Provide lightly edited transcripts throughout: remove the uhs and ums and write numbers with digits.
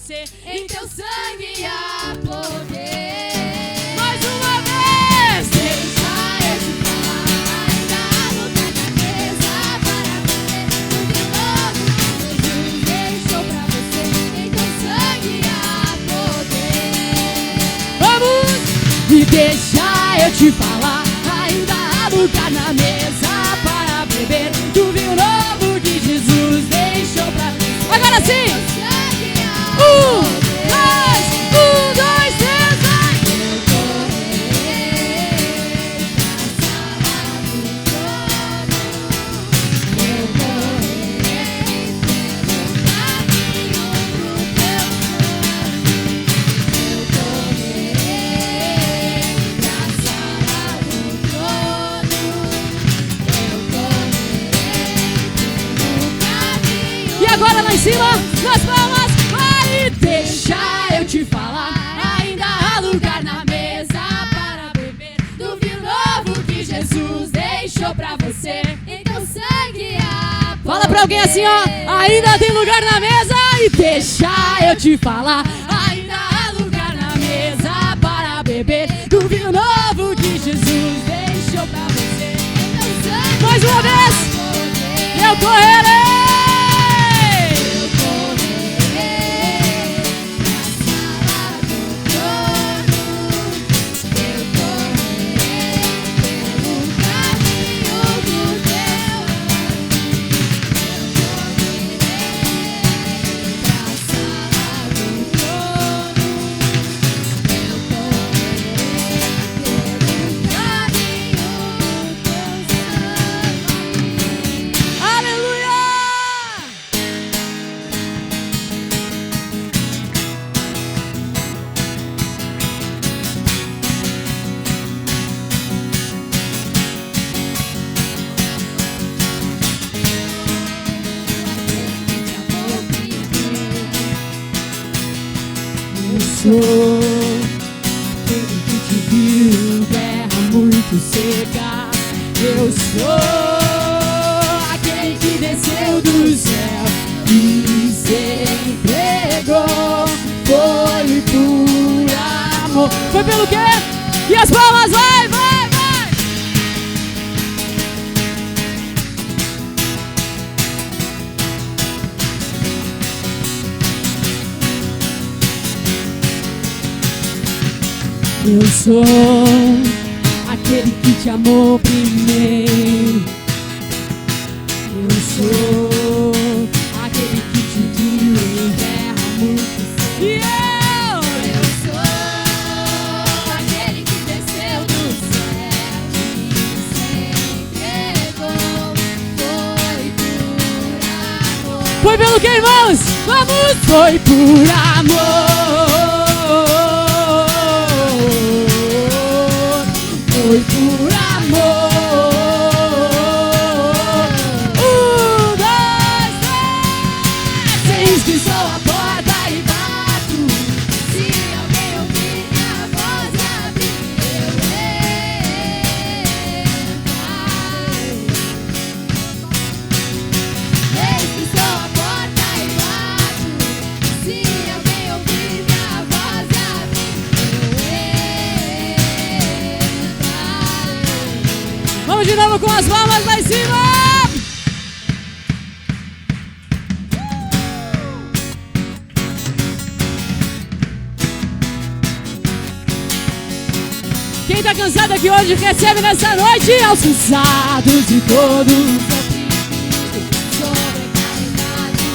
você. Em teu sangue há poder. Mais uma vez. Deixa eu te falar, ainda há lugar na mesa para beber. Tudo novo que Jesus deixou pra você. Em teu sangue há poder. Vamos! E deixa eu te falar, ainda há lugar na mesa para beber. Do vinho novo que Jesus deixou pra você. Agora sim! 1, 2, 3, vai! Eu correrei pra sala do trono. Eu correrei pelo caminho do teu sangue. Eu correrei pra sala do trono. Eu correrei pelo caminho. E agora lá em cima, nas palmas, vai! Deixa eu te falar, ainda há lugar na mesa para beber. Do vinho novo que Jesus deixou pra você. Em teu sangue há poder. Fala pra alguém assim, ó, ainda tem lugar na mesa. E deixa eu te falar, ainda há lugar na mesa para beber. Do vinho novo que Jesus deixou pra você. Em teu sangue mais uma vez, eu correrei. Sou aquele que te viu em terra muito seca. Eu sou aquele que desceu do céu e se entregou. Foi por amor. Foi pelo quê? E as palmas, vai, vai, vai! Eu sou aquele que te amou primeiro. Eu sou aquele que te viu em terra muito seca. Eu sou aquele que desceu do céu e se entregou. Foi por amor. Foi pelo que, irmãos? Vamos! Foi por amor. Foi por amor. 1, 2, 3. Eis que sou a porta e bato. Se alguém ouvir minha voz e abrir, eu entrarei. Eis que sou a porta e bato. Se alguém ouvir minha voz e abrir, vamos de novo com as palmas lá em cima! Quem tá cansado aqui hoje recebe nessa noite aos cansados de todos os oprimidos, sobrecarregados.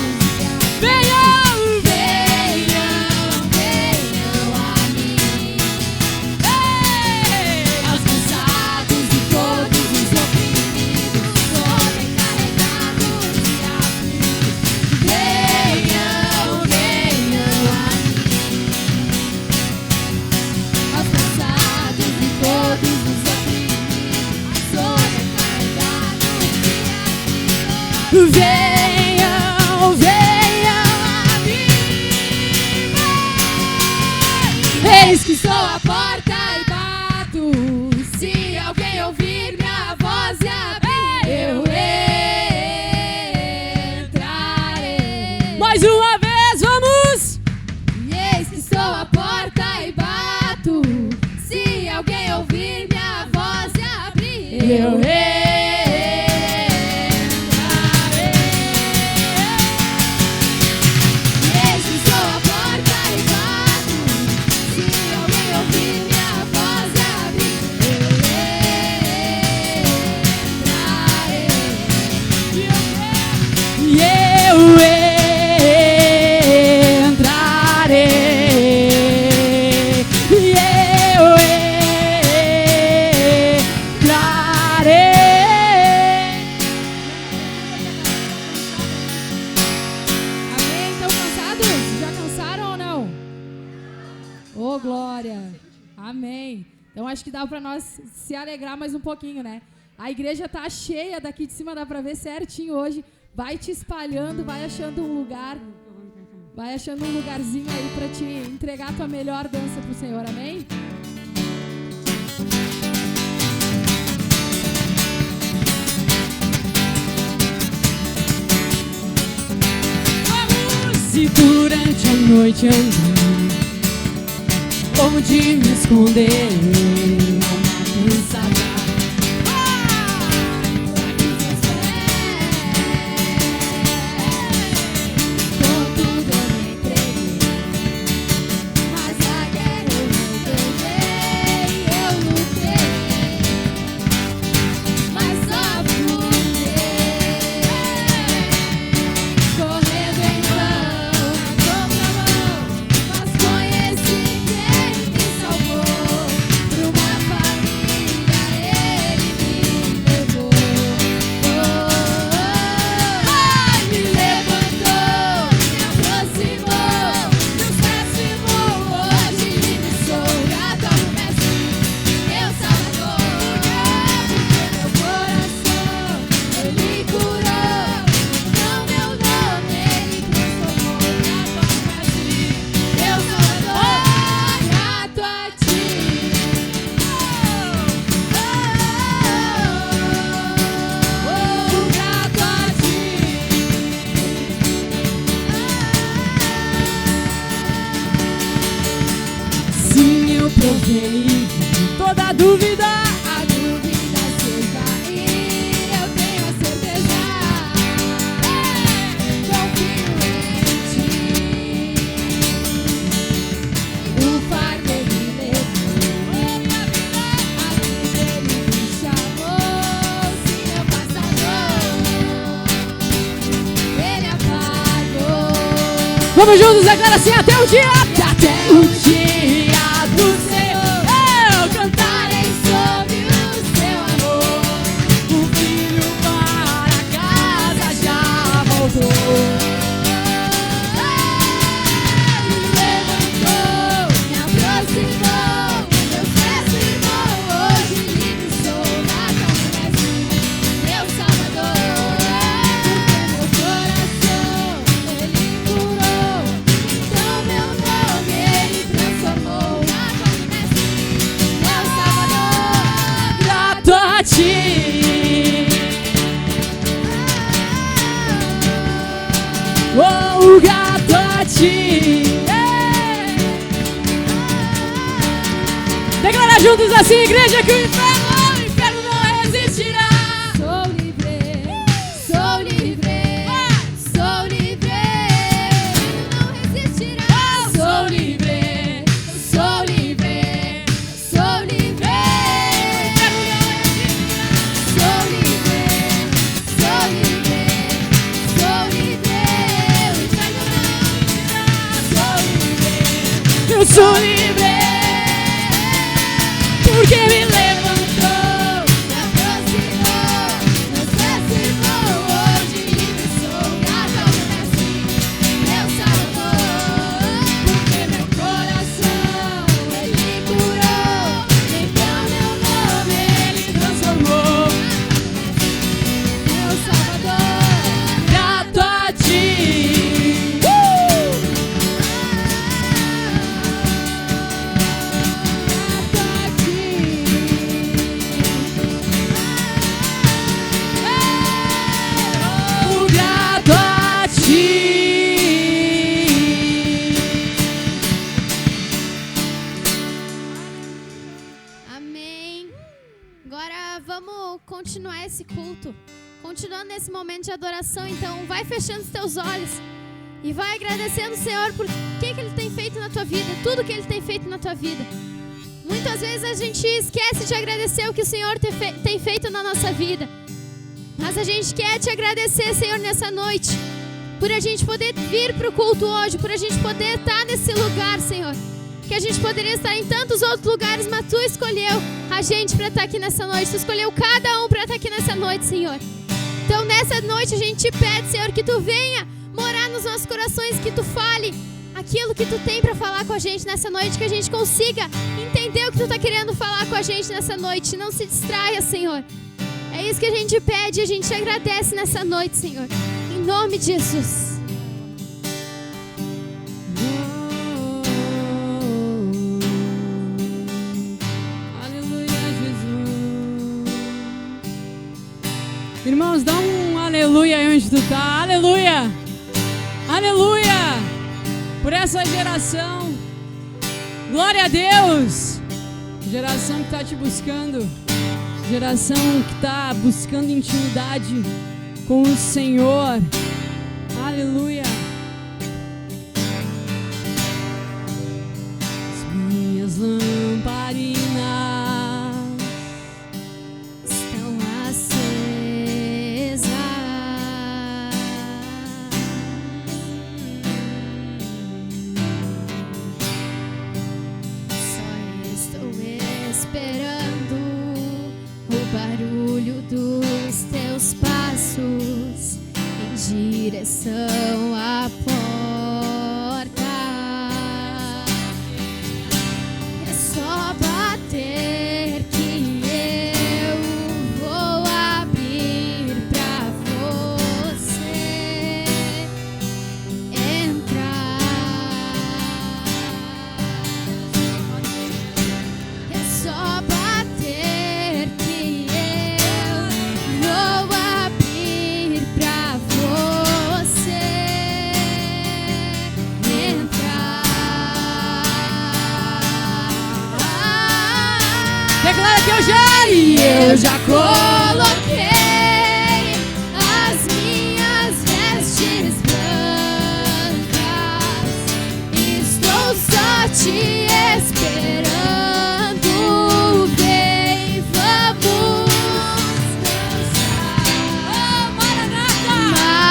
Venham, venham, venham a mim. Aos cansados de todos os oprimidos, sobrecarregados e aflitos. Venham, venham a mim. Aos cansados de todos os oprimidos, sobrecarregados e aflitos. Venham, venham a mim. Eis que sou a porta e bato. Se alguém ouvir minha voz e abrir, eu entrarei. Mais uma vez, vamos! eu entrarei. Esse sou a porta e bato. Se alguém ouvir minha voz abrir, eu entrarei. E eu Então acho que dá para nós se alegrar mais um pouquinho, né? A igreja tá cheia, daqui de cima dá para ver certinho hoje. Vai te espalhando, vai achando um lugar, vai achando um lugarzinho aí para te entregar a tua melhor dança pro Senhor, amém? Se durante a noite andar, onde me esconder, uma cansada. Com tudo eu me entreguei, mas a guerra eu não ganhei. Eu lutei, mas só fui correndo em vão, contramão, mas conheci quem me salvou. Pra uma família ele me levou. Ai, me levantou, me aproximou, meus pés firmou. Hoje livre sou, grato ao Mestre, meu Salvador. Porque meu coração ele curou, então meu nome ele transformou. Grato ao Mestre, meu Salvador, grato a ti. Grato a ti. Sim, eu provei de toda dúvida. A dúvida se cair, eu tenho a certeza. Confio em ti. O fardo ele levou, a vida ele me chamou. Sim, meu passador, ele apagou. Vamos juntos agora assim até o dia do Senhor. Eu cantarei sobre o seu amor. O filho para casa já voltou. Me levantou, me aproximou, meus pés firmou. Hoje livre sou, grato ao Mestre, meu Salvador. Porque meu coração ele curou, então meu nome ele transformou. Grato ao Mestre, meu Salvador, grato a ti. Oh, grato a ti. Declara juntos assim, igreja, que o inferno não resistirá. Sou livre, sou livre, sou livre. Não resistirá. Sou livre, sou livre, sou livre. Sou livre, sou livre, sou livre. O inferno não resistirá. Sou livre, eu sou livre. Porque me levantou, me aproximou, meus pés firmou. Hoje livre sou, grato ao Mestre, meu Salvador. Porque meu coração ele curou, então meu nome ele transformou. Meu Salvador, grato a ti. Grato a ti. Vamos continuar esse culto, continuando nesse momento de adoração. Então vai fechando os teus olhos e vai agradecendo o Senhor por que Ele tem feito na tua vida, tudo que Ele tem feito na tua vida. Muitas vezes a gente esquece de agradecer o que o Senhor tem feito na nossa vida, mas a gente quer te agradecer, Senhor, nessa noite, por a gente poder vir para o culto hoje, por a gente poder estar nesse lugar, Senhor. Que a gente poderia estar em tantos outros lugares, mas Tu escolheu a gente para estar aqui nessa noite. Tu escolheu cada um para estar aqui nessa noite, Senhor. Então nessa noite a gente te pede, Senhor, que Tu venha morar nos nossos corações, que Tu fale aquilo que Tu tem para falar com a gente nessa noite, que a gente consiga entender o que Tu está querendo falar com a gente nessa noite. Não se distraia, Senhor. É isso que a gente pede e a gente te agradece nessa noite, Senhor. Em nome de Jesus. Irmãos, dá um aleluia aí onde tu tá. Aleluia! Aleluia! Por essa geração. Glória a Deus! Geração que tá te buscando. Geração que tá buscando intimidade com o Senhor. Aleluia! As minhas lamparinas dos teus passos em direção à porta. É só bater que eu vou abrir pra você entrar. É só bater que vou abrir pra você entrar. Declara que eu já coloquei as minhas vestes brancas. Estou só te esperando. Vem, vamos dançar. Oh, Maranata! Maranata!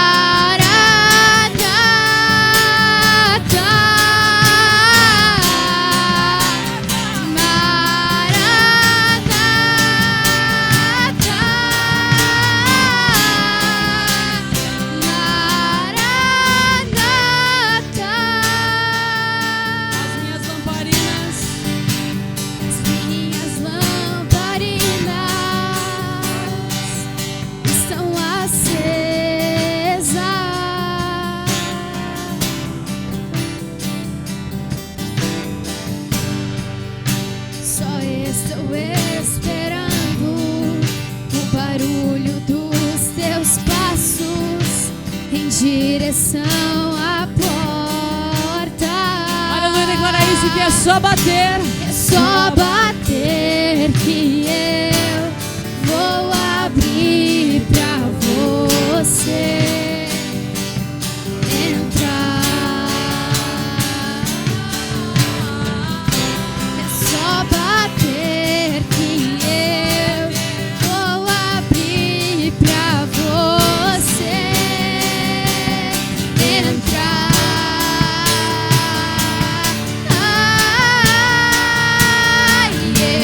as minhas lamparinas As minhas lamparinas estão acesas. Só estou esperando o barulho dos teus passos em direção à porta. Aleluia, declara isso que é só bater. É só bater que eu vou abrir pra você entrar. É só bater que eu vou abrir pra você entrar.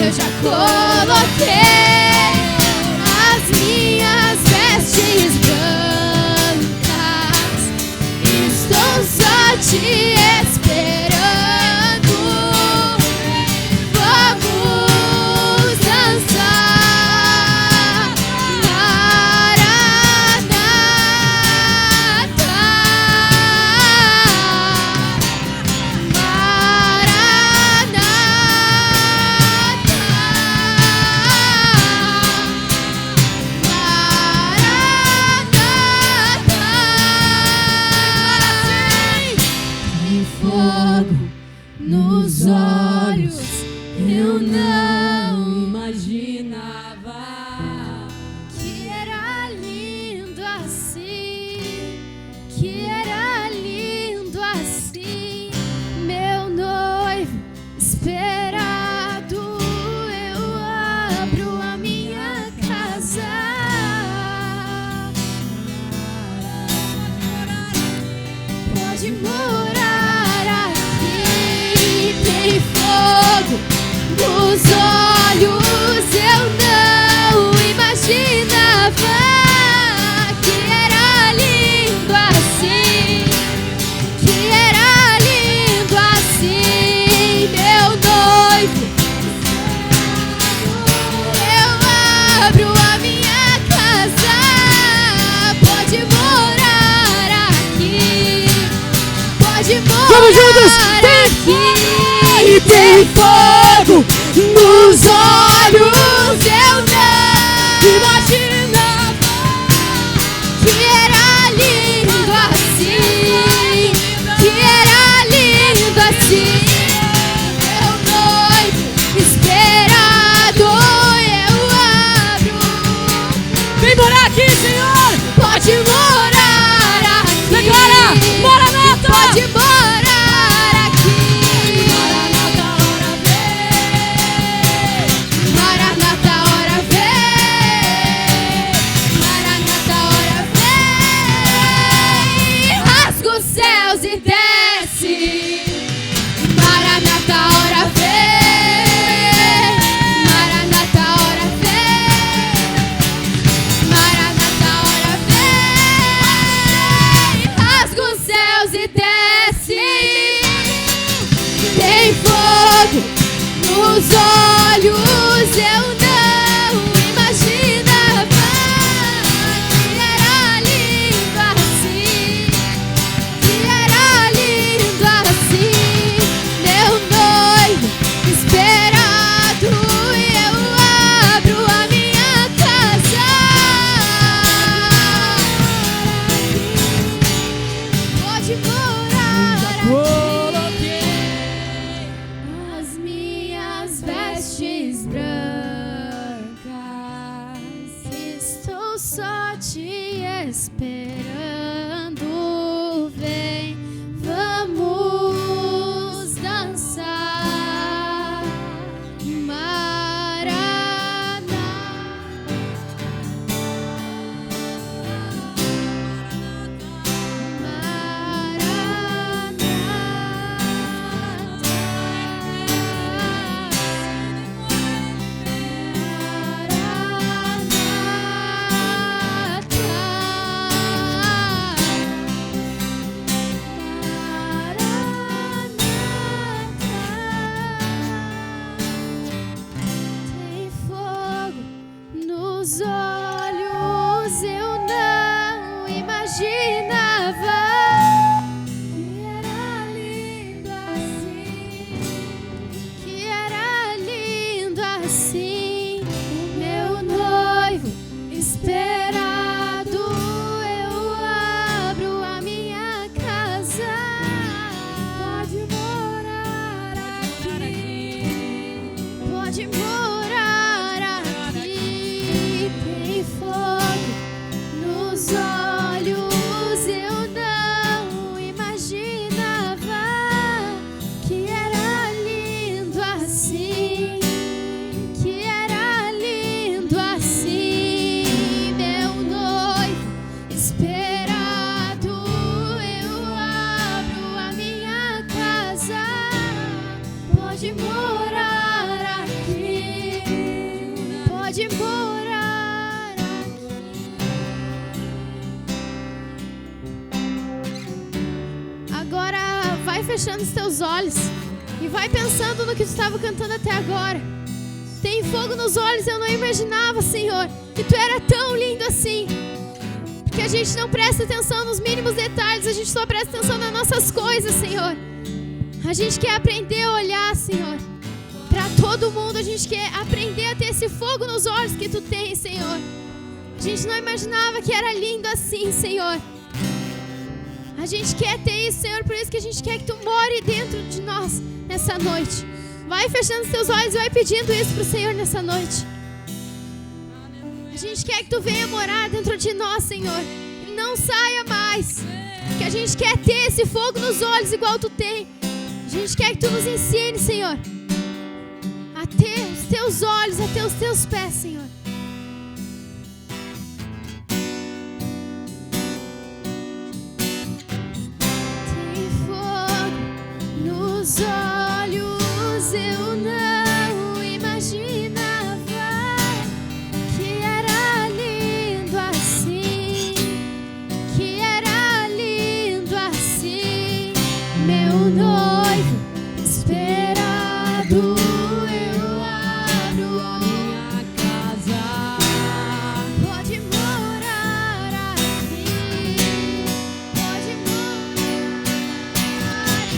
Eu já coloquei te esperando. Vem, vamos dançar. Maranata. Tem fogo nos olhos, eu não imaginava que era lindo assim, que era lindo assim. O meu noivo esperado, eu abro a minha casa. Pode morar aqui, pode morar aqui. Tem fogo nos olhos, eu não imaginava que era lindo assim, que era lindo assim. Meu noivo esperado, eu abro a minha casa. Pode morar aqui, pode morar aqui. Agora vai fechando os teus olhos e vai pensando no que tu estava cantando até agora. Tem fogo nos olhos, eu não imaginava, Senhor, que tu era tão lindo assim. Que a gente não presta atenção nos mínimos detalhes, a gente só presta atenção nas nossas coisas, Senhor. A gente quer aprender a olhar, Senhor, para todo mundo. A gente quer aprender a ter esse fogo nos olhos que tu tens, Senhor. A gente não imaginava que era lindo assim, Senhor. A gente quer ter isso, Senhor, por isso que a gente quer que tu more dentro de nós nessa noite. Vai fechando os teus olhos e vai pedindo isso pro Senhor nessa noite. A gente quer que tu venha morar dentro de nós, Senhor, e não saia mais. Que a gente quer ter esse fogo nos olhos igual tu tem. A gente quer que tu nos ensine, Senhor, a ter os teus olhos, a ter os teus pés, Senhor. Tem fogo nos olhos, eu não imaginava que era lindo assim, que era lindo assim. Meu noivo esperado, eu abro a minha casa. Pode morar aqui, pode morar.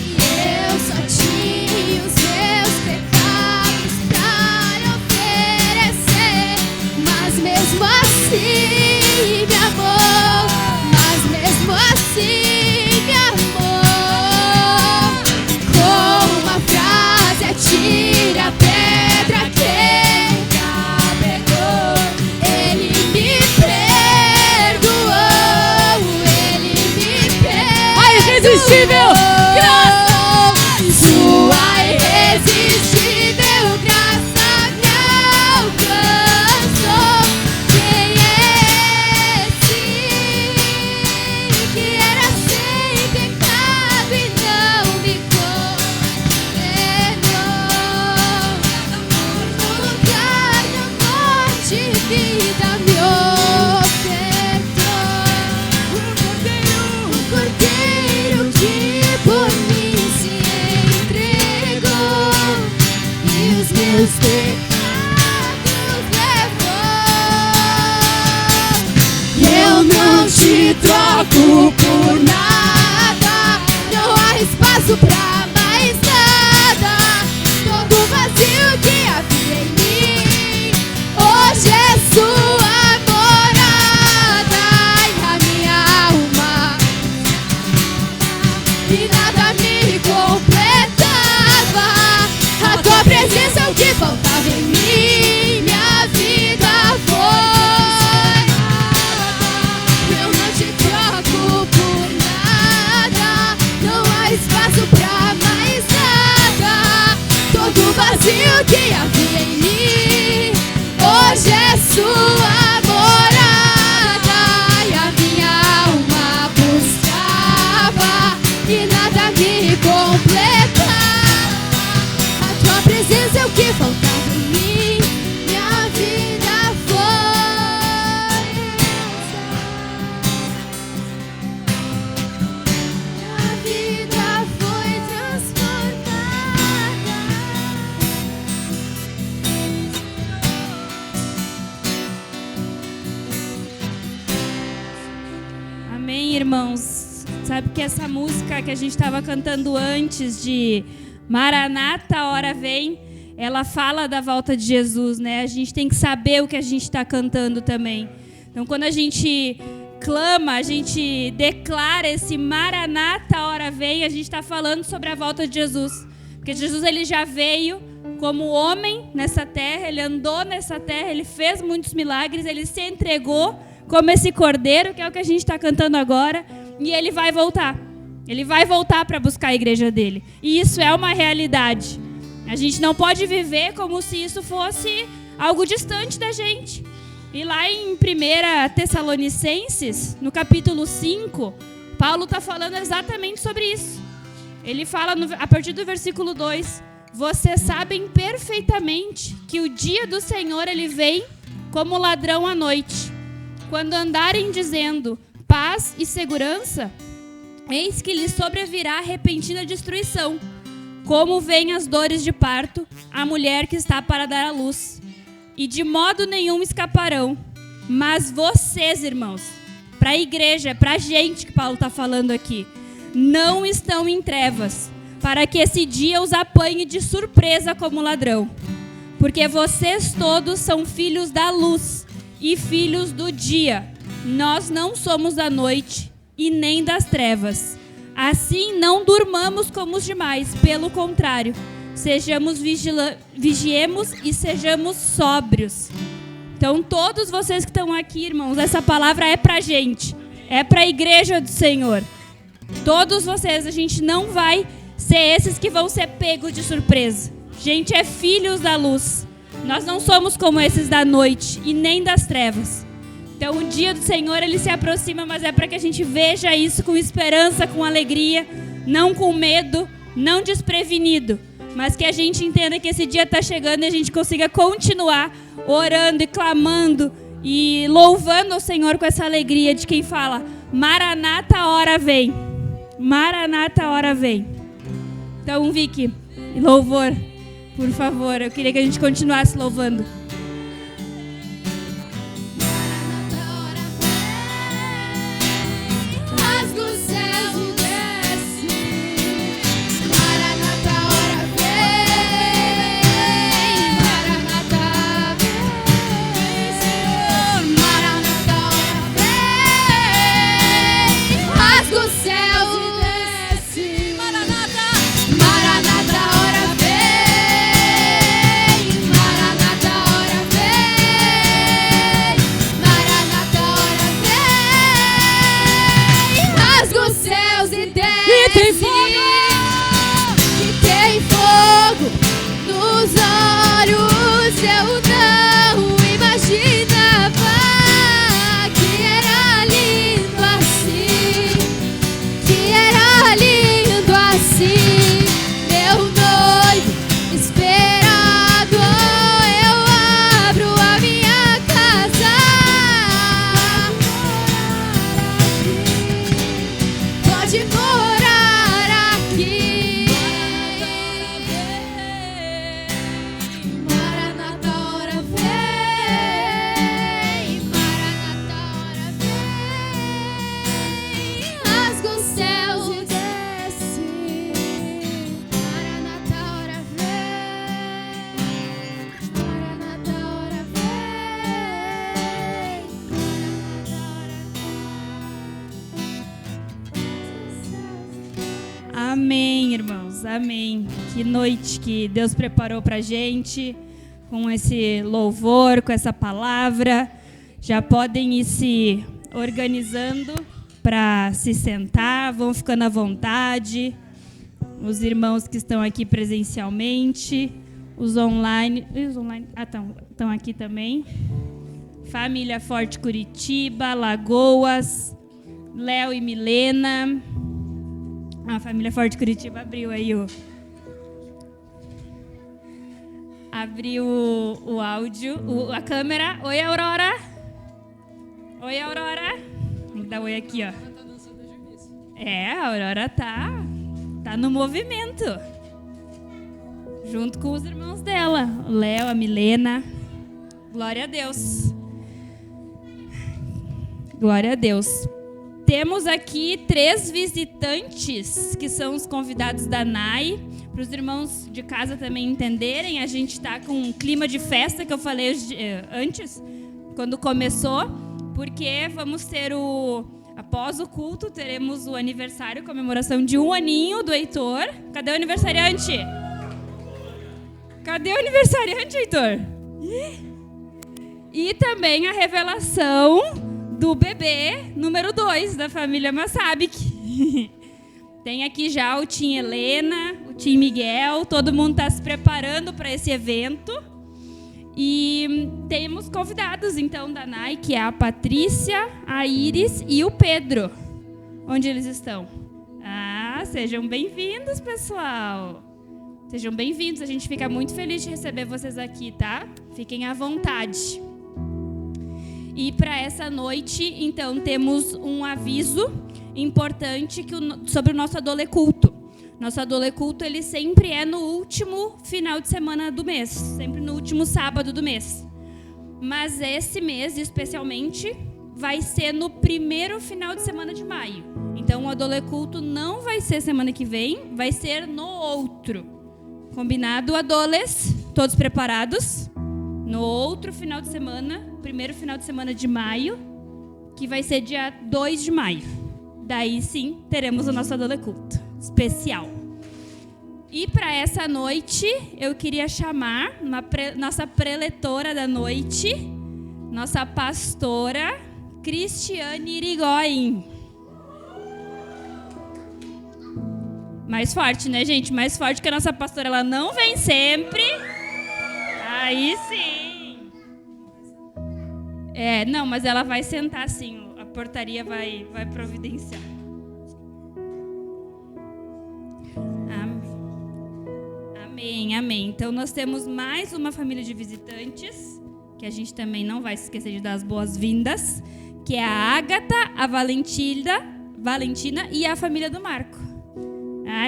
E eu só tinha os meus pecados pra lhe oferecer, mas mesmo assim me amou, mas mesmo assim me amou. Com uma frase atira a pedra, quem já pegou. Ele me perdoou, ele me perdoou. A irresistível graça. Sua irresistível graça me alcançou. Quem é esse que era sem pecado e não me condenou? No lugar da morte, vida me ofertou. O cordeiro que por mim se entregou e os meus pecados levou. Eu não te troco por nada, não há espaço pra mais nada. Todo vazio que havia em mim, hoje é sua morada. E a minha alma, e nada me completava. A tua presença é o que faltava em mim. Minha vida foi Amém, irmãos. Sabe que essa música que a gente estava cantando antes de Maranata, a hora vem, ela fala da volta de Jesus, né? A gente tem que saber o que a gente está cantando também. Então, quando a gente clama, a gente declara esse Maranata, a hora vem, a gente está falando sobre a volta de Jesus. Porque Jesus, ele já veio como homem nessa terra, ele andou nessa terra, ele fez muitos milagres, ele se entregou como esse cordeiro, que é o que a gente está cantando agora, e ele vai voltar. Ele vai voltar para buscar a igreja dele. E isso é uma realidade. A gente não pode viver como se isso fosse algo distante da gente. E lá em 1 Tessalonicenses, no capítulo 5, Paulo está falando exatamente sobre isso. Ele fala a partir do versículo 2, vocês sabem perfeitamente que o dia do Senhor ele vem como ladrão à noite. Quando andarem dizendo paz e segurança, eis que lhes sobrevirá repentina destruição, como vêm as dores de parto à mulher que está para dar à luz. E de modo nenhum escaparão. Mas vocês, irmãos, para a igreja, para a gente que Paulo está falando aqui, não estão em trevas, para que esse dia os apanhe de surpresa como ladrão. Porque vocês todos são filhos da luz e filhos do dia. Nós não somos da noite e nem das trevas. Assim, não durmamos como os demais. Pelo contrário, vigiemos e sejamos sóbrios. Então, todos vocês que estão aqui, irmãos, essa palavra é pra gente. É pra igreja do Senhor. Todos vocês, a gente não vai ser esses que vão ser pegos de surpresa. A gente é filhos da luz. Nós não somos como esses da noite e nem das trevas. Então, o dia do Senhor, ele se aproxima, mas é para que a gente veja isso com esperança, com alegria, não com medo, não desprevenido, mas que a gente entenda que esse dia está chegando e a gente consiga continuar orando e clamando e louvando ao Senhor com essa alegria de quem fala, Maranata, a hora vem. Maranata, a hora vem. Então, Vicky, louvor, por favor, eu queria que a gente continuasse louvando. Amém, irmãos, amém. Que noite que Deus preparou pra gente, com esse louvor, com essa palavra. Já podem ir se organizando para se sentar, vão ficando à vontade. Os irmãos que estão aqui presencialmente, os online estão aqui também. Família Forte Curitiba, Lagoas, Léo e Milena. A Família Forte Curitiba abriu aí abriu o áudio, a câmera. Oi, Aurora. Oi, Aurora. Tem que dar oi aqui, ó. A Aurora tá no movimento. Junto com os irmãos dela, o Léo, a Milena. Glória a Deus. Glória a Deus. temos aqui 3 visitantes, que são os convidados da NAI. Para os irmãos de casa também entenderem, a gente está com um clima de festa, que eu falei antes, quando começou, porque vamos ter após o culto, teremos o aniversário, comemoração de 1 aninho do Heitor. Cadê o aniversariante? Cadê o aniversariante, Heitor? E também a revelação do bebê número 2 da família Massabic. Tem aqui já o Tim Helena, o Tim Miguel, todo mundo está se preparando para esse evento. E temos convidados, então, da NAI, que é a Patrícia, a Iris e o Pedro. Onde eles estão? Sejam bem-vindos, pessoal. Sejam bem-vindos, a gente fica muito feliz de receber vocês aqui, tá? Fiquem à vontade. E para essa noite, então, temos um aviso importante sobre o nosso Adoleculto. Nosso Adoleculto, ele sempre é no último final de semana do mês, sempre no último sábado do mês. Mas esse mês, especialmente, vai ser no primeiro final de semana de maio. Então, o Adoleculto não vai ser semana que vem, vai ser no outro. Combinado, Adoles? Todos preparados? No outro final de semana, primeiro final de semana de maio, que vai ser dia 2 de maio. Daí sim, teremos o nosso Adoleculto especial. E para essa noite, eu queria chamar nossa preletora da noite, nossa pastora, Cristiane Irigoyen. Mais forte, né, gente? Mais forte que a nossa pastora, ela não vem sempre. Aí sim. Não, mas ela vai sentar sim. A portaria vai providenciar. Amém, amém. Então, nós temos mais uma família de visitantes, que a gente também não vai se esquecer de dar as boas-vindas, que é a Ágata, a Valentina e a família do Marco.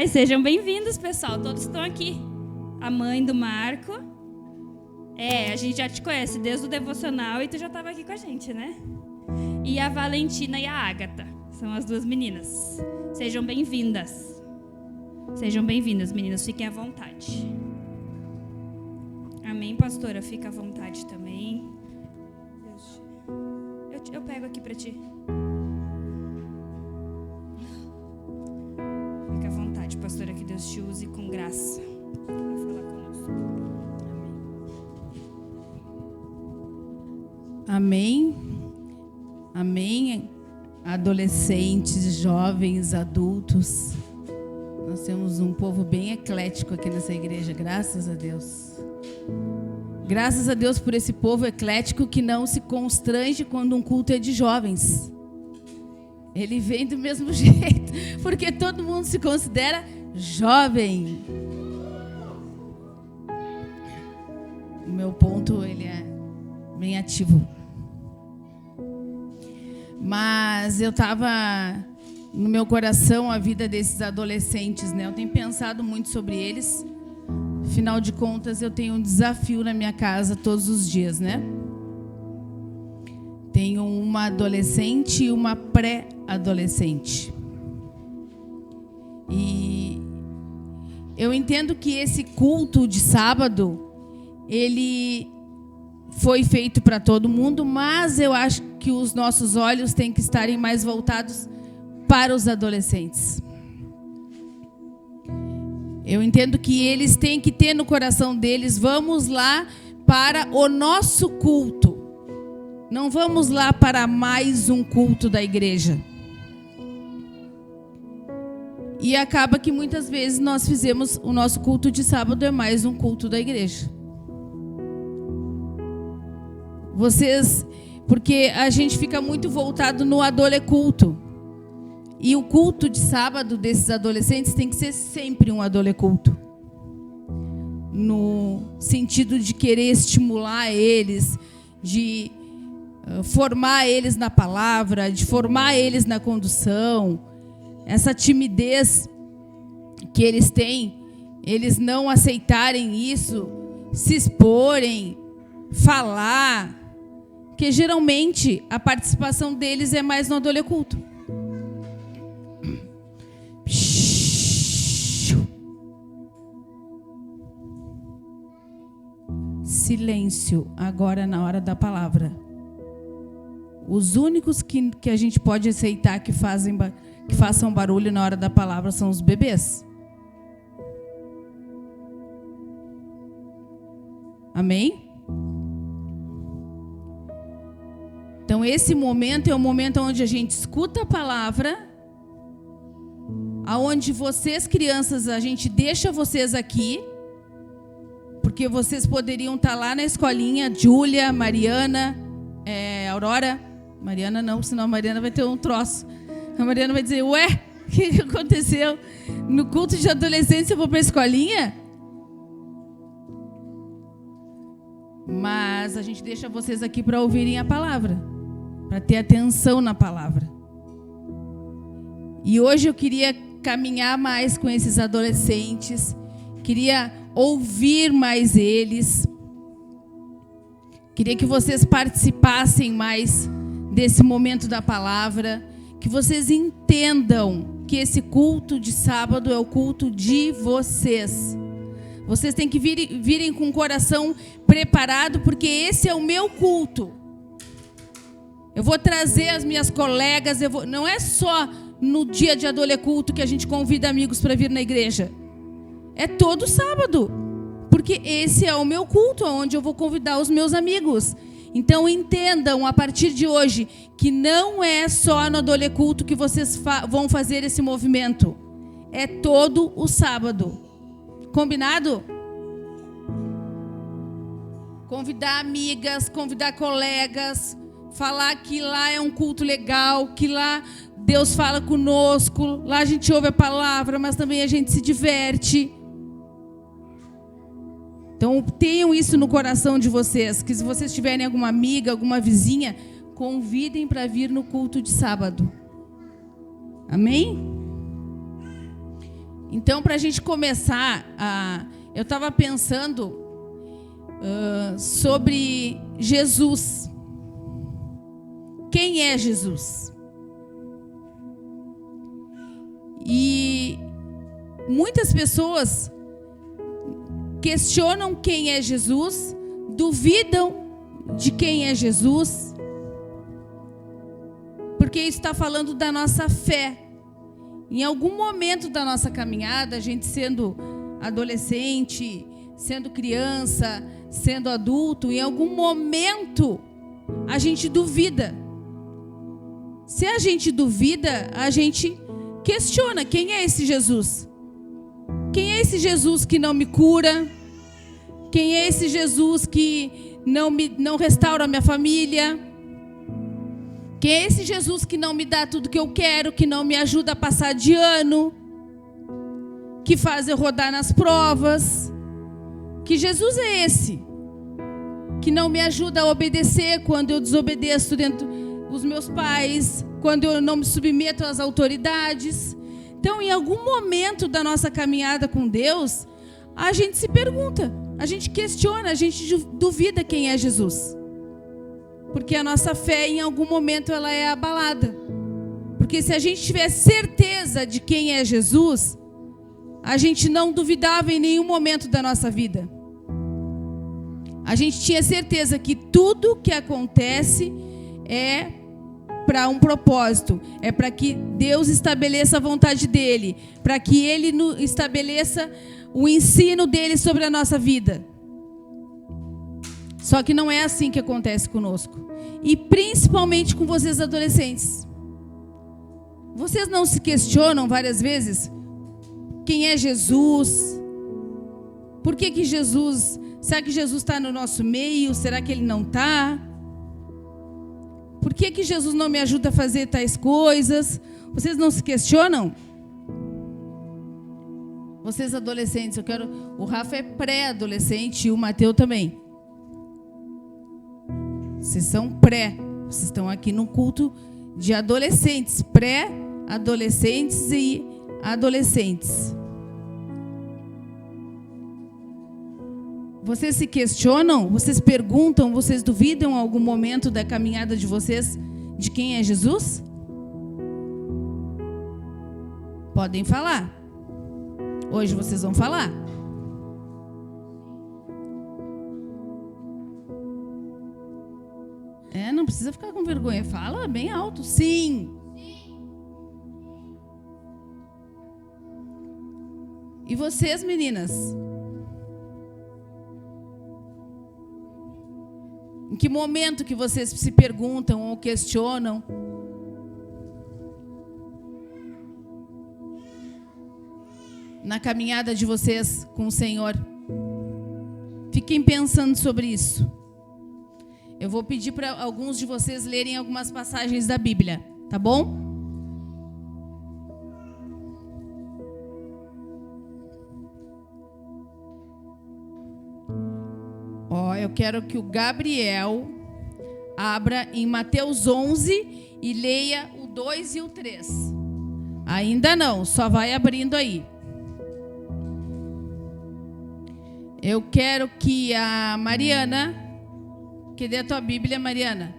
Sejam bem-vindos, pessoal. Todos estão aqui. A mãe do Marco. A gente já te conhece desde o devocional e tu já estava aqui com a gente, né? E a Valentina e a Ágata. São as 2 meninas. Sejam bem-vindas. Sejam bem-vindas, meninas. Fiquem à vontade. Amém, pastora? Fica à vontade também. Eu pego aqui para ti. Fica à vontade, pastora, que Deus te use com graça para falar conosco. Amém. Amém. Adolescentes, jovens, adultos. Nós temos um povo bem eclético aqui nessa igreja, graças a Deus. Graças a Deus por esse povo eclético que não se constrange quando um culto é de jovens. Ele vem do mesmo jeito, porque todo mundo se considera jovem. O meu ponto, ele é bem ativo. Mas eu estava no meu coração a vida desses adolescentes, né? Eu tenho pensado muito sobre eles. Afinal de contas, eu tenho um desafio na minha casa todos os dias, né? Tenho uma adolescente e uma pré-adolescente. E eu entendo que esse culto de sábado, ele foi feito para todo mundo, mas eu acho que os nossos olhos têm que estarem mais voltados para os adolescentes. Eu entendo que eles têm que ter no coração deles, vamos lá para o nosso culto. Não vamos lá para mais um culto da igreja. E acaba que muitas vezes nós fizemos o nosso culto de sábado é mais um culto da igreja. Porque a gente fica muito voltado no adoleculto. E o culto de sábado desses adolescentes tem que ser sempre um adoleculto. No sentido de querer estimular eles, de formar eles na palavra, de formar eles na condução. Essa timidez que eles têm, eles não aceitarem isso, se exporem, falar. Porque geralmente a participação deles é mais no adoleculto. silêncio agora na hora da palavra. Os únicos que a gente pode aceitar que façam barulho na hora da palavra são os bebês. Amém? Então esse momento é o momento onde a gente escuta a palavra, aonde vocês, crianças, a gente deixa vocês aqui, porque vocês poderiam estar lá na escolinha, Júlia, Mariana, Aurora. Mariana não, senão a Mariana vai ter um troço. A Mariana vai dizer, ué, o que aconteceu? No culto de adolescência eu vou para a escolinha? Mas a gente deixa vocês aqui para ouvirem a palavra, para ter atenção na palavra. E hoje eu queria caminhar mais com esses adolescentes, queria ouvir mais eles, queria que vocês participassem mais desse momento da palavra, que vocês entendam que esse culto de sábado é o culto de vocês. Vocês têm que virem com o coração preparado, porque esse é o meu culto. Eu vou trazer as minhas colegas, não é só no dia de Adoleculto que a gente convida amigos para vir na igreja. É todo sábado, porque esse é o meu culto, onde eu vou convidar os meus amigos. Então entendam a partir de hoje que não é só no Adoleculto que vocês vão fazer esse movimento. É todo o sábado. Combinado? Convidar amigas, convidar colegas, falar que lá é um culto legal, que lá Deus fala conosco, lá a gente ouve a palavra, mas também a gente se diverte. Então tenham isso no coração de vocês, que se vocês tiverem alguma amiga, alguma vizinha, convidem para vir no culto de sábado. Amém? Então, para a gente começar, eu estava pensando sobre Jesus. Quem é Jesus? E muitas pessoas questionam quem é Jesus, duvidam de quem é Jesus, porque isso está falando da nossa fé. Em algum momento da nossa caminhada, a gente sendo adolescente, sendo criança, sendo adulto, em algum momento a gente duvida. Se a gente duvida, a gente questiona: quem é esse Jesus? Quem é esse Jesus que não me cura? Quem é esse Jesus que não restaura a minha família? Quem é esse Jesus que não me dá tudo que eu quero, que não me ajuda a passar de ano, que faz eu rodar nas provas? Que Jesus é esse? Que não me ajuda a obedecer quando eu desobedeço dentro dos meus pais, quando eu não me submeto às autoridades. Então, em algum momento da nossa caminhada com Deus, a gente se pergunta, a gente questiona, a gente duvida quem é Jesus. Porque a nossa fé, em algum momento, ela é abalada. Porque se a gente tiver certeza de quem é Jesus, a gente não duvidava em nenhum momento da nossa vida. A gente tinha certeza que tudo que acontece é para um propósito. É para que Deus estabeleça a vontade dEle. Para que Ele estabeleça o ensino dEle sobre a nossa vida. Só que não é assim que acontece conosco. E principalmente com vocês adolescentes. Vocês não se questionam várias vezes? Quem é Jesus? Por que Jesus... Será que Jesus está no nosso meio? Será que Ele não está? Por que Jesus não me ajuda a fazer tais coisas? Vocês não se questionam? Vocês adolescentes, o Rafa é pré-adolescente e o Mateus também. Vocês são vocês estão aqui no culto de adolescentes, pré-adolescentes e adolescentes. Vocês se questionam? Vocês perguntam? Vocês duvidam em algum momento da caminhada de vocês de quem é Jesus? Podem falar. Hoje vocês vão falar. precisa ficar com vergonha. Fala bem alto. Sim. E vocês, meninas? Em que momento que vocês se perguntam ou questionam? Na caminhada de vocês com o Senhor. Fiquem pensando sobre isso. Eu vou pedir para alguns de vocês lerem algumas passagens da Bíblia, tá bom? Eu quero que o Gabriel abra em Mateus 11 e leia o 2 e o 3. Ainda não, só vai abrindo aí. Eu quero que a Mariana, que dê a tua Bíblia, Mariana.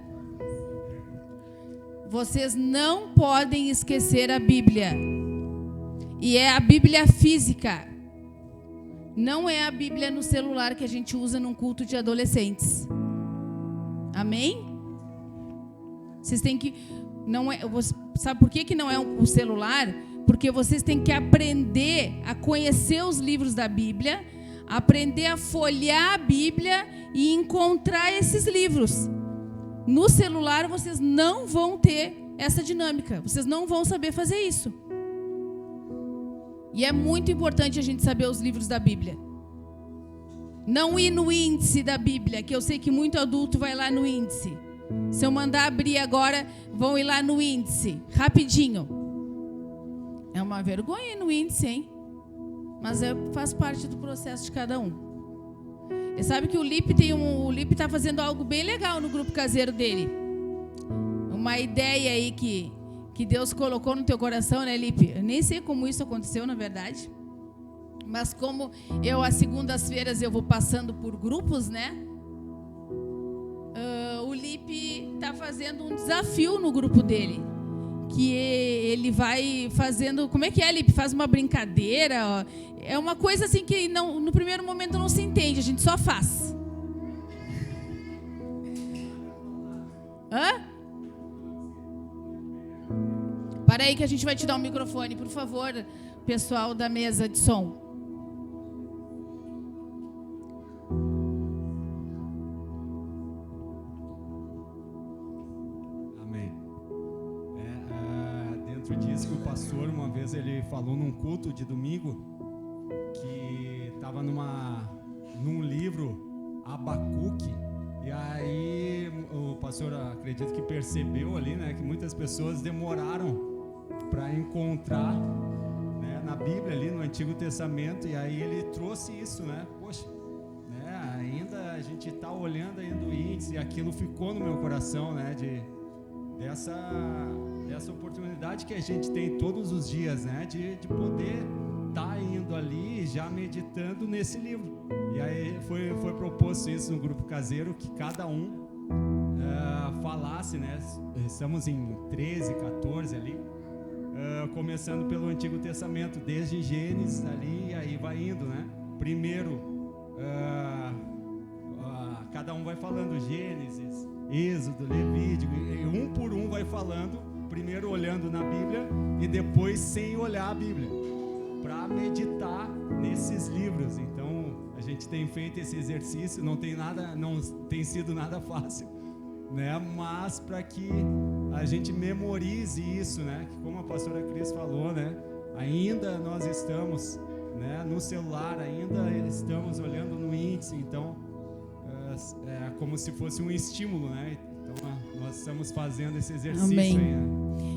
Vocês não podem esquecer a Bíblia. E é a Bíblia física. Não é a Bíblia no celular que a gente usa num culto de adolescentes. Amém? Vocês têm que... Não é, sabe por que não é o celular? Porque vocês têm que aprender a conhecer os livros da Bíblia, aprender a folhear a Bíblia e encontrar esses livros. No celular vocês não vão ter essa dinâmica. Vocês não vão saber fazer isso. E é muito importante a gente saber os livros da Bíblia. Não ir no índice da Bíblia, que eu sei que muito adulto vai lá no índice. Se eu mandar abrir agora, vão ir lá no índice, rapidinho. É uma vergonha ir no índice, hein? Mas faz parte do processo de cada um. E sabe que o Lipe está fazendo algo bem legal no grupo caseiro dele. Uma ideia aí que Deus colocou no teu coração, né, Lipe? Eu nem sei como isso aconteceu, na verdade. Mas como às segundas-feiras, eu vou passando por grupos, né? O Lipe está fazendo um desafio no grupo dele. Que ele vai fazendo... Como é que é, Lipe? Faz uma brincadeira. Ó. É uma coisa assim que no primeiro momento não se entende. A gente só faz. Hã? Para aí que a gente vai te dar um microfone, por favor, pessoal da mesa de som. Amém. Dentro disso que o pastor, uma vez, ele falou num culto de domingo, que estava num livro, Abacuque, e aí o pastor, acredito que percebeu ali, né, que muitas pessoas demoraram para encontrar, né, na Bíblia ali no Antigo Testamento, e aí ele trouxe isso, né? Poxa, né, ainda a gente está olhando ainda o índice, e aquilo ficou no meu coração, né, dessa oportunidade que a gente tem todos os dias, né, de poder estar indo ali já meditando nesse livro. E aí foi proposto isso no grupo caseiro, que cada um falasse, né? Estamos em 13, 14 ali, começando pelo Antigo Testamento, desde Gênesis ali, e aí vai indo, né? Primeiro, cada um vai falando Gênesis, Êxodo, Levítico, e um por um vai falando, primeiro olhando na Bíblia e depois sem olhar a Bíblia, para meditar nesses livros. Então a gente tem feito esse exercício, não tem sido nada fácil, né? Mas para que a gente memorize isso, né? Que como a pastora Cris falou, né? Ainda nós estamos, né, no celular, ainda estamos olhando no índice, então é como se fosse um estímulo, né? Então nós estamos fazendo esse exercício. Amém.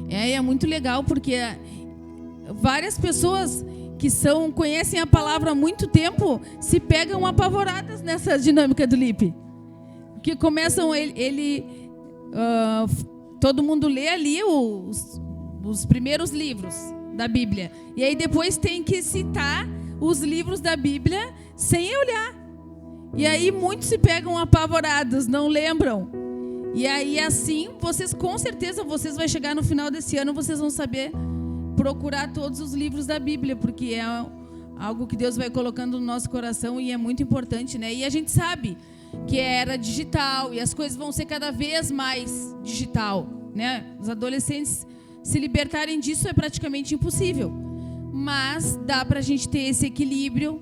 Aí, né? É muito legal, porque várias pessoas que conhecem a palavra há muito tempo se pegam apavoradas nessa dinâmica do Lipe. Que começam todo mundo lê ali os primeiros livros da Bíblia. E aí depois tem que citar os livros da Bíblia sem olhar. E aí muitos se pegam apavorados, não lembram. E aí assim, com certeza, vocês vão chegar no final desse ano, vocês vão saber procurar todos os livros da Bíblia, porque é algo que Deus vai colocando no nosso coração e é muito importante, né? E a gente sabe que é era digital, e as coisas vão ser cada vez mais digital, né? Os adolescentes se libertarem disso é praticamente impossível, mas dá para a gente ter esse equilíbrio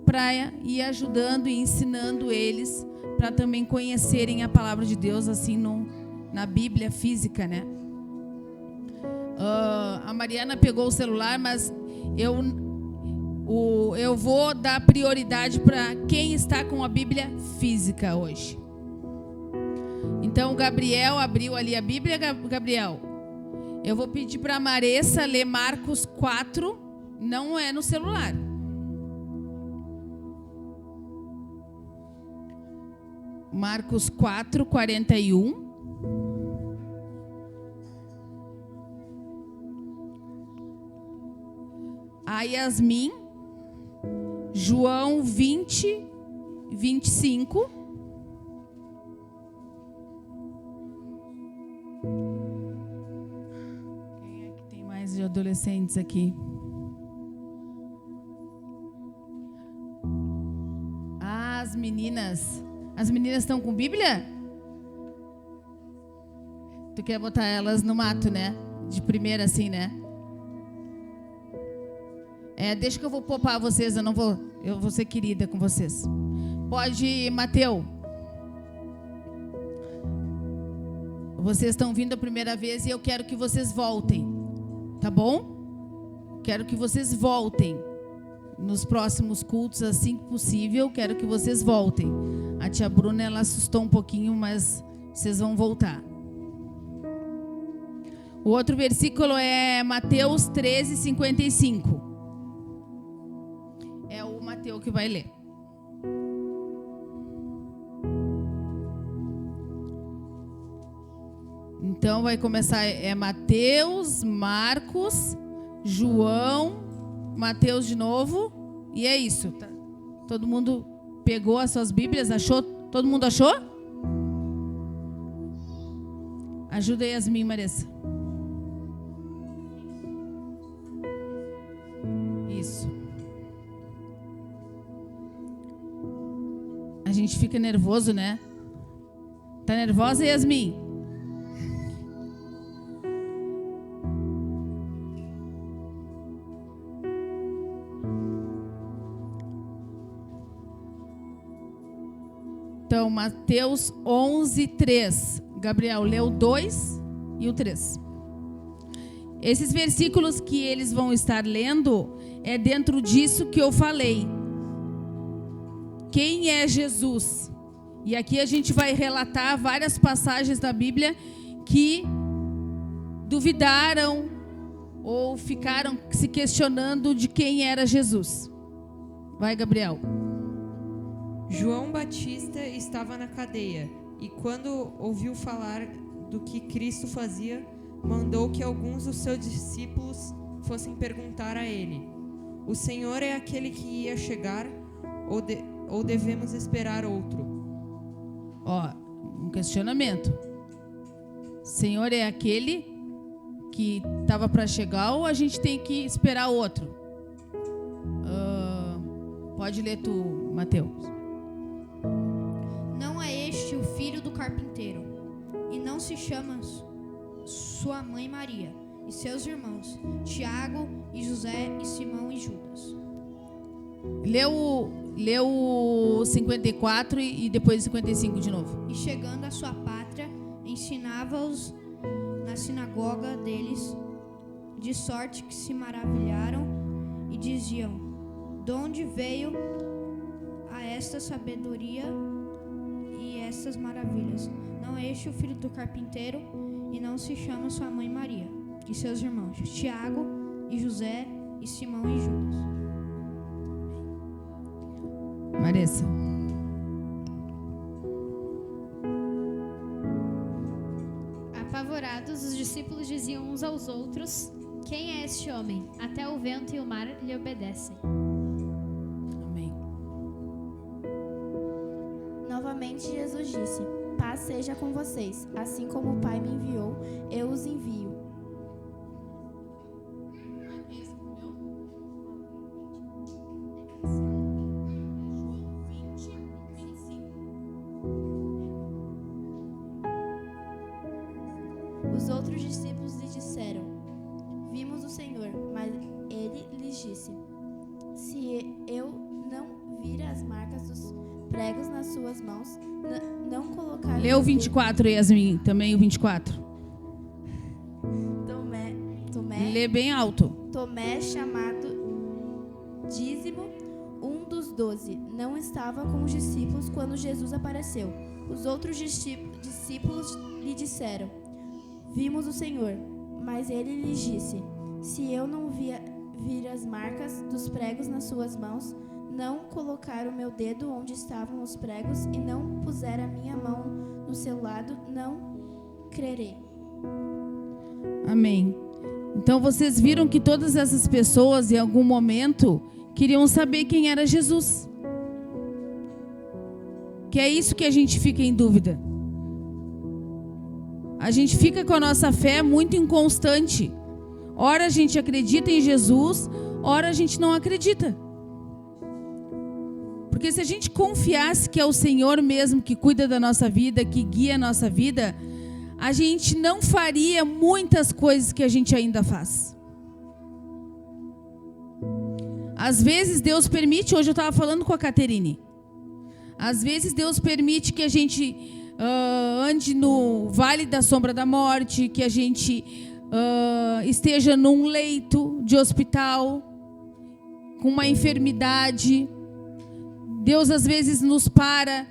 para ir ajudando e ensinando eles para também conhecerem a palavra de Deus assim na Bíblia física, né? A Mariana pegou o celular, mas eu vou dar prioridade para quem está com a Bíblia física hoje. Então o Gabriel abriu ali a Bíblia. Gabriel, eu vou pedir para a Maressa ler Marcos 4, não é no celular. Marcos 4, 41. A Yasmin, João 20, 25. Quem é que tem mais de adolescentes aqui? As meninas. As meninas estão com Bíblia? Tu quer botar elas no mato, né? De primeira assim, né? Deixa que eu vou poupar vocês, eu vou ser querida com vocês. Pode, Mateus. Vocês estão vindo a primeira vez e eu quero que vocês voltem, tá bom? Quero que vocês voltem nos próximos cultos, assim que possível, quero que vocês voltem. A tia Bruna, ela assustou um pouquinho, mas vocês vão voltar. O outro versículo é Mateus 13, 55. É o Mateus que vai ler. Então vai começar, Mateus, Marcos, João, Mateus de novo, e é isso. Tá? Todo mundo pegou as suas Bíblias, achou? Todo mundo achou? Ajuda aí, Yasmin, Maressa. Isso. A gente fica nervoso, né? Tá nervosa, Yasmin? Então, Mateus 11, 3. Gabriel leu 2 e o 3. Esses versículos que eles vão estar lendo é dentro disso que eu falei. Quem é Jesus? E aqui a gente vai relatar várias passagens da Bíblia que duvidaram ou ficaram se questionando de quem era Jesus. Vai, Gabriel. João Batista estava na cadeia e, quando ouviu falar do que Cristo fazia, mandou que alguns dos seus discípulos fossem perguntar a ele: o Senhor é aquele que ia chegar ou devemos esperar outro? Um questionamento. Senhor é aquele que estava para chegar ou a gente tem que esperar outro? Pode ler tu, Mateus. Não é este o filho do carpinteiro? E não se chama sua mãe Maria e seus irmãos Tiago e José e Simão e Judas? Leu o 54 e depois o 55 de novo. E chegando à sua pátria, ensinava-os na sinagoga deles, de sorte que se maravilharam e diziam: de onde veio a esta sabedoria e estas maravilhas? Não é este o filho do carpinteiro? E não se chama sua mãe Maria e seus irmãos Tiago e José e Simão e Judas? Maressa. Apavorados, os discípulos diziam uns aos outros: quem é este homem? Até o vento e o mar lhe obedecem. Amém. Novamente Jesus disse: paz seja com vocês. Assim como o Pai me enviou, eu os envio. Os outros discípulos lhe disseram: Vimos o Senhor. Mas ele lhes disse: Se eu não vir as marcas dos pregos nas suas mãos, não colocar... Lê o 24, Yasmin, também o 24. Tomé, Lê bem alto. Tomé, chamado Dízimo, um dos 12, não estava com os discípulos quando Jesus apareceu. Os outros discípulos lhe disseram: Vimos o Senhor. Mas ele lhes disse: Se eu não vir as marcas dos pregos nas suas mãos, não colocar o meu dedo onde estavam os pregos e não puser a minha mão no seu lado, não crerei. Amém. Então vocês viram que todas essas pessoas em algum momento queriam saber quem era Jesus. Que é isso que a gente fica em dúvida. A gente fica com a nossa fé muito inconstante. Ora a gente acredita em Jesus, ora a gente não acredita. Porque se a gente confiasse que é o Senhor mesmo que cuida da nossa vida, que guia a nossa vida, a gente não faria muitas coisas que a gente ainda faz. Às vezes Deus permite, hoje eu estava falando com a Caterine, às vezes Deus permite que a gente ande no vale da sombra da morte, que a gente esteja num leito de hospital, com uma enfermidade. Deus às vezes nos para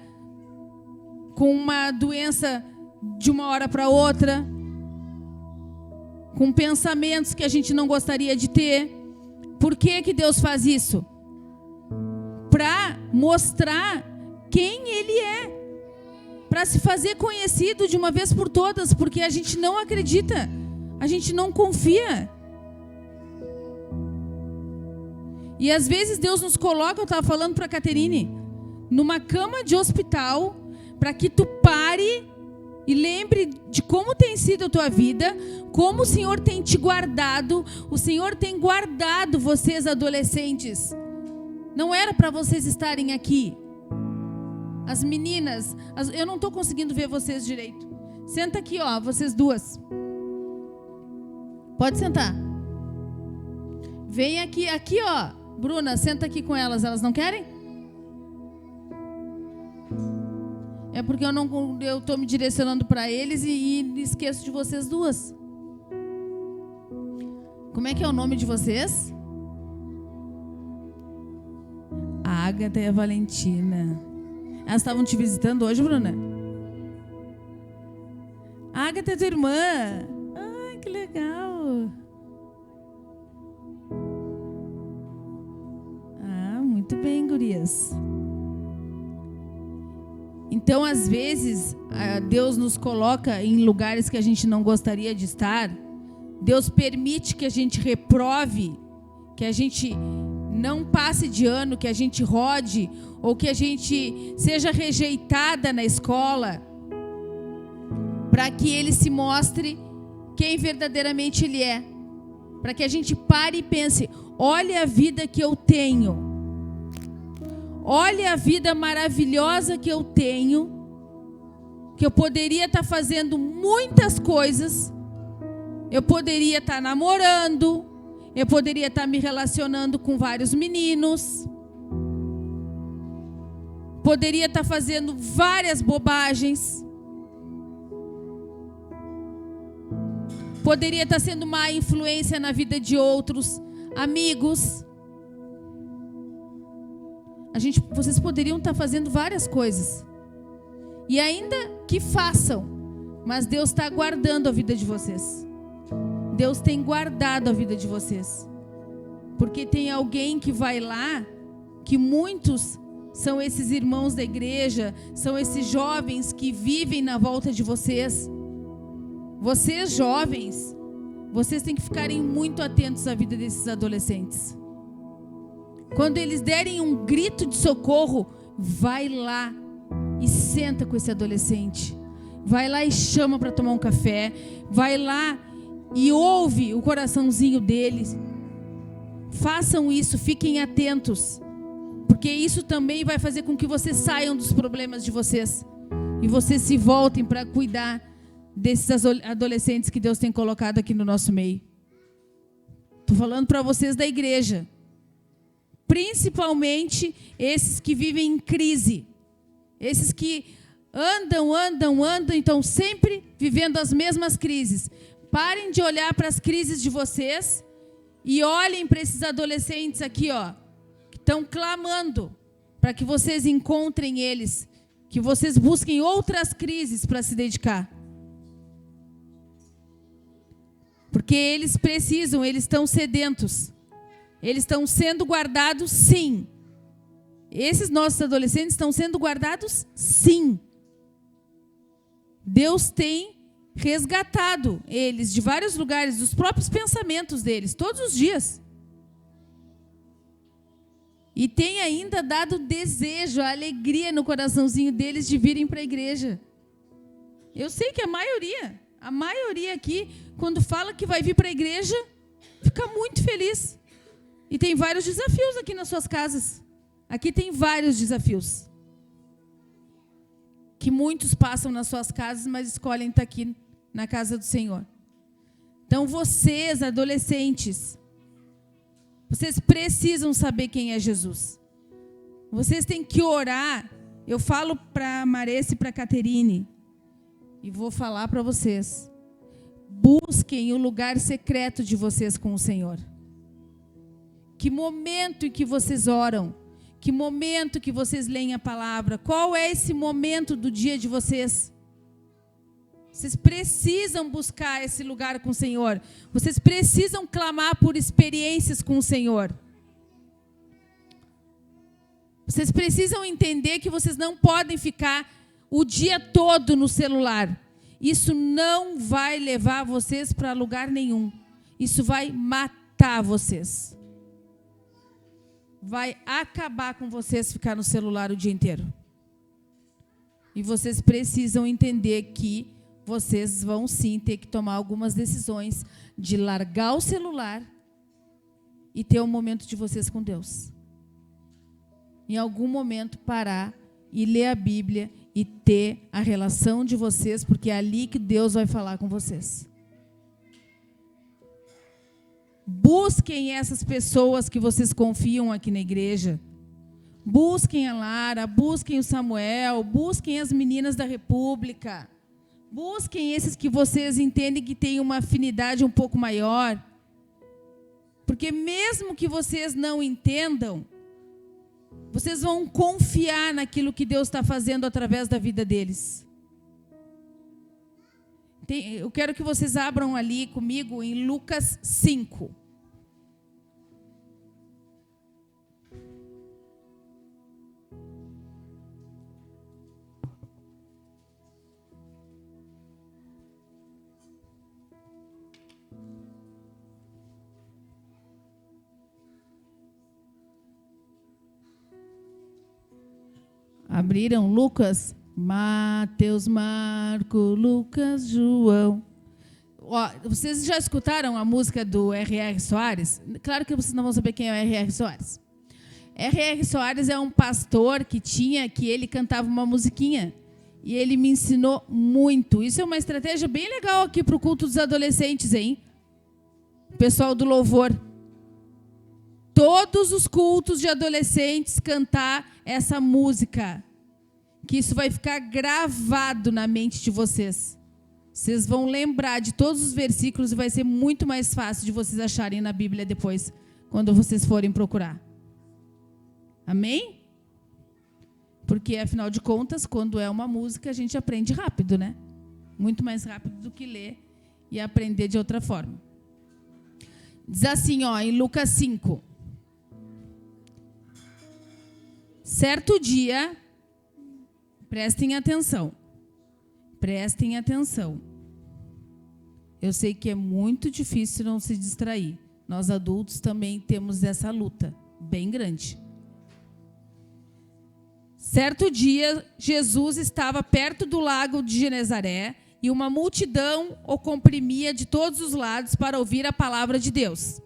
com uma doença de uma hora para outra, com pensamentos que a gente não gostaria de ter. Por que Deus faz isso? Para mostrar quem Ele é, para se fazer conhecido de uma vez por todas, porque a gente não acredita, a gente não confia. E às vezes Deus nos coloca, eu estava falando para a Caterine, numa cama de hospital, para que tu pare e lembre de como tem sido a tua vida, como o Senhor tem te guardado. O Senhor tem guardado vocês, adolescentes. Não era para vocês estarem aqui. As meninas, eu não estou conseguindo ver vocês direito. Senta aqui, ó, vocês duas. Pode sentar. Vem aqui, ó. Bruna, senta aqui com elas. Elas não querem? É porque eu estou me direcionando para eles e esqueço de vocês duas. Como é que é o nome de vocês? A Ágata e a Valentina. Elas estavam te visitando hoje, Bruna? A Ágata é tua irmã. Ai, que legal. Muito bem, gurias. Então, às vezes, Deus nos coloca em lugares que a gente não gostaria de estar. Deus permite que a gente reprove, que a gente não passe de ano, que a gente rode, ou que a gente seja rejeitada na escola, para que Ele se mostre quem verdadeiramente Ele é. Para que a gente pare e pense: olha a vida que eu tenho. Olha a vida maravilhosa que eu tenho, que eu poderia estar fazendo muitas coisas, eu poderia estar namorando, eu poderia estar me relacionando com vários meninos, poderia estar fazendo várias bobagens, poderia estar sendo má influência na vida de outros amigos. Vocês poderiam estar fazendo várias coisas. E ainda que façam, mas Deus está guardando a vida de vocês. Deus tem guardado a vida de vocês. Porque tem alguém que vai lá, que muitos são esses irmãos da igreja, são esses jovens que vivem na volta de vocês. Vocês jovens, vocês têm que ficarem muito atentos à vida desses adolescentes. Quando eles derem um grito de socorro, vai lá e senta com esse adolescente. Vai lá e chama para tomar um café. Vai lá e ouve o coraçãozinho deles. Façam isso, fiquem atentos. Porque isso também vai fazer com que vocês saiam dos problemas de vocês. E vocês se voltem para cuidar desses adolescentes que Deus tem colocado aqui no nosso meio. Estou falando para vocês da igreja. Principalmente esses que vivem em crise. Esses que andam, então sempre vivendo as mesmas crises. Parem de olhar para as crises de vocês e olhem para esses adolescentes aqui, ó, que estão clamando para que vocês encontrem eles, que vocês busquem outras crises para se dedicar. Porque eles precisam, eles estão sedentos. Eles estão sendo guardados, sim. Esses nossos adolescentes estão sendo guardados, sim. Deus tem resgatado eles de vários lugares, dos próprios pensamentos deles, todos os dias. E tem ainda dado desejo, a alegria no coraçãozinho deles de virem para a igreja. Eu sei que a maioria aqui, quando fala que vai vir para a igreja, fica muito feliz. E tem vários desafios aqui nas suas casas. Aqui tem vários desafios. Que muitos passam nas suas casas, mas escolhem estar aqui na casa do Senhor. Então vocês, adolescentes, vocês precisam saber quem é Jesus. Vocês têm que orar. Eu falo para a Maressa e para a Caterine, e vou falar para vocês. Busquem o lugar secreto de vocês com o Senhor. Que momento em que vocês oram? Que momento que vocês leem a palavra? Qual é esse momento do dia de vocês? Vocês precisam buscar esse lugar com o Senhor. Vocês precisam clamar por experiências com o Senhor. Vocês precisam entender que vocês não podem ficar o dia todo no celular. Isso não vai levar vocês para lugar nenhum. Isso vai matar vocês. Vai acabar com vocês ficar no celular o dia inteiro. E vocês precisam entender que vocês vão sim ter que tomar algumas decisões de largar o celular e ter um momento de vocês com Deus. Em algum momento parar e ler a Bíblia e ter a relação de vocês, porque é ali que Deus vai falar com vocês. Busquem essas pessoas que vocês confiam aqui na igreja. Busquem a Lara, busquem o Samuel, busquem as meninas da República. Busquem esses que vocês entendem que têm uma afinidade um pouco maior. Porque mesmo que vocês não entendam, vocês vão confiar naquilo que Deus está fazendo através da vida deles. Eu quero que vocês abram ali comigo em Lucas 5. Abriram Lucas? Mateus, Marco, Lucas, João. Ó, vocês já escutaram a música do R.R. Soares? Claro que vocês não vão saber quem é o R.R. Soares. R.R. Soares é um pastor que ele cantava uma musiquinha. E ele me ensinou muito. Isso é uma estratégia bem legal aqui para o culto dos adolescentes, hein? O pessoal do louvor. Todos os cultos de adolescentes cantar essa música. Que isso vai ficar gravado na mente de vocês. Vocês vão lembrar de todos os versículos e vai ser muito mais fácil de vocês acharem na Bíblia depois, quando vocês forem procurar. Amém? Porque, afinal de contas, quando é uma música, a gente aprende rápido, né? Muito mais rápido do que ler e aprender de outra forma. Diz assim, ó, em Lucas 5. Certo dia... Prestem atenção. Prestem atenção. Eu sei que é muito difícil não se distrair. Nós adultos também temos essa luta bem grande. Certo dia, Jesus estava perto do lago de Genezaré e uma multidão o comprimia de todos os lados para ouvir a palavra de Deus.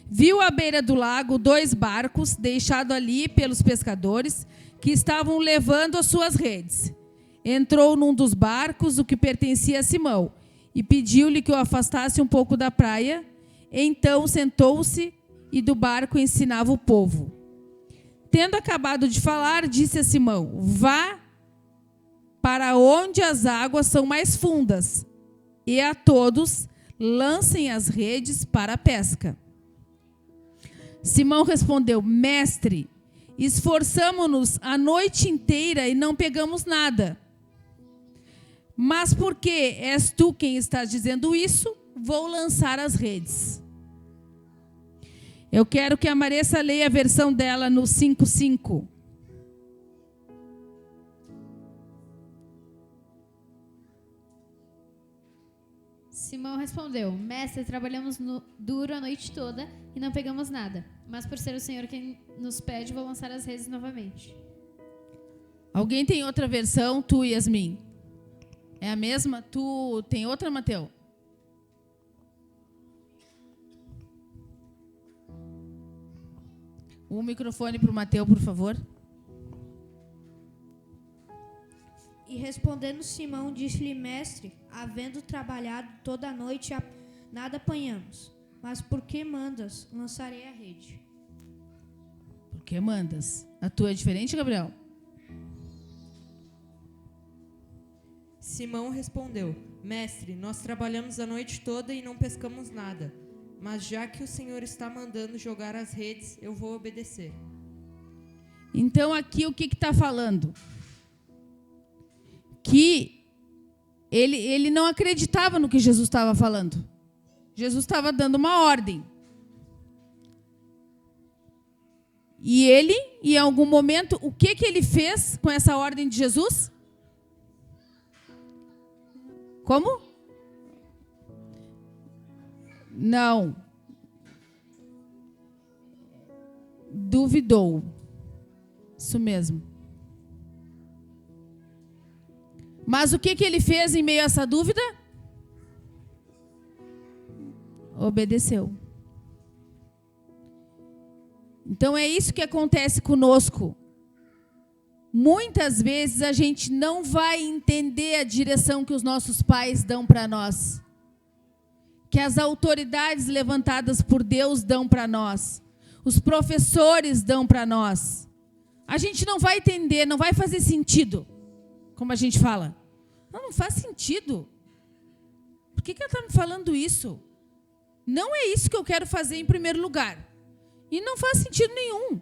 Viu à beira do lago 2 barcos deixados ali pelos pescadores que estavam levando as suas redes. entrou num dos barcos, o que pertencia a Simão, e pediu-lhe que o afastasse um pouco da praia. Então sentou-se e do barco ensinava o povo. Tendo acabado de falar, disse a Simão: vá para onde as águas são mais fundas, e a todos lancem as redes para a pesca. Simão respondeu: mestre, esforçamo-nos a noite inteira e não pegamos nada. Mas porque és tu quem está dizendo isso, vou lançar as redes. Eu quero que a Maressa leia a versão dela no 5:5. Simão respondeu: mestre, trabalhamos duro a noite toda e não pegamos nada. Mas por ser o Senhor quem nos pede, vou lançar as redes novamente. Alguém tem outra versão? Tu, Yasmin? É a mesma? Tu tem outra, Mateu? O microfone para o Mateu, por favor. E respondendo Simão, disse-lhe: mestre, havendo trabalhado toda a noite, nada apanhamos. Mas por que mandas? Lançarei a rede. Por que mandas? A tua é diferente, Gabriel? Simão respondeu: mestre, nós trabalhamos a noite toda e não pescamos nada. Mas já que o Senhor está mandando jogar as redes, eu vou obedecer. Então aqui o que está falando? Que ele não acreditava no que Jesus estava falando. Jesus estava dando uma ordem. E ele, em algum momento, o que ele fez com essa ordem de Jesus? Como? Não. Duvidou. Isso mesmo. Mas o que ele fez em meio a essa dúvida? Obedeceu. Então é isso que acontece conosco. Muitas vezes a gente não vai entender a direção que os nossos pais dão para nós, que as autoridades levantadas por Deus dão para nós, os professores dão para nós. A gente não vai entender, não vai fazer sentido, como a gente fala. Não faz sentido. Por que ela está me falando isso? Não é isso que eu quero fazer em primeiro lugar. E não faz sentido nenhum.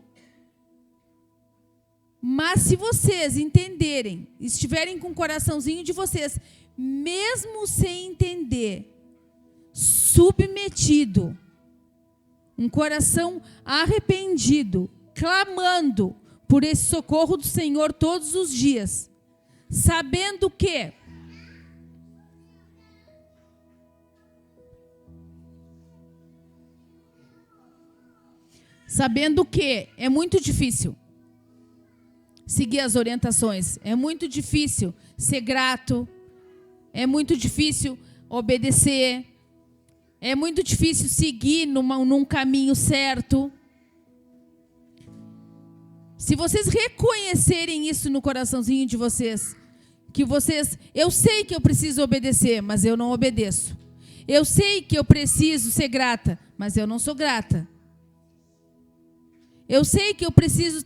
Mas se vocês entenderem, estiverem com o coraçãozinho de vocês, mesmo sem entender, submetido, um coração arrependido, clamando por esse socorro do Senhor todos os dias, sabendo que é muito difícil seguir as orientações, é muito difícil ser grato, é muito difícil obedecer, é muito difícil seguir num caminho certo. Se vocês reconhecerem isso no coraçãozinho de vocês, eu sei que eu preciso obedecer, mas eu não obedeço. Eu sei que eu preciso ser grata, mas eu não sou grata. Eu sei que eu preciso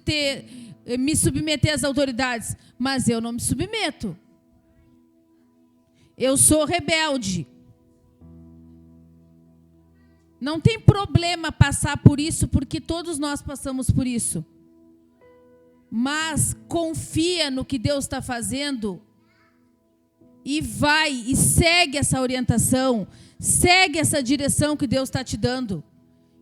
me submeter às autoridades, mas eu não me submeto. Eu sou rebelde. Não tem problema passar por isso, porque todos nós passamos por isso. Mas confia no que Deus está fazendo e vai e segue essa orientação, segue essa direção que Deus está te dando.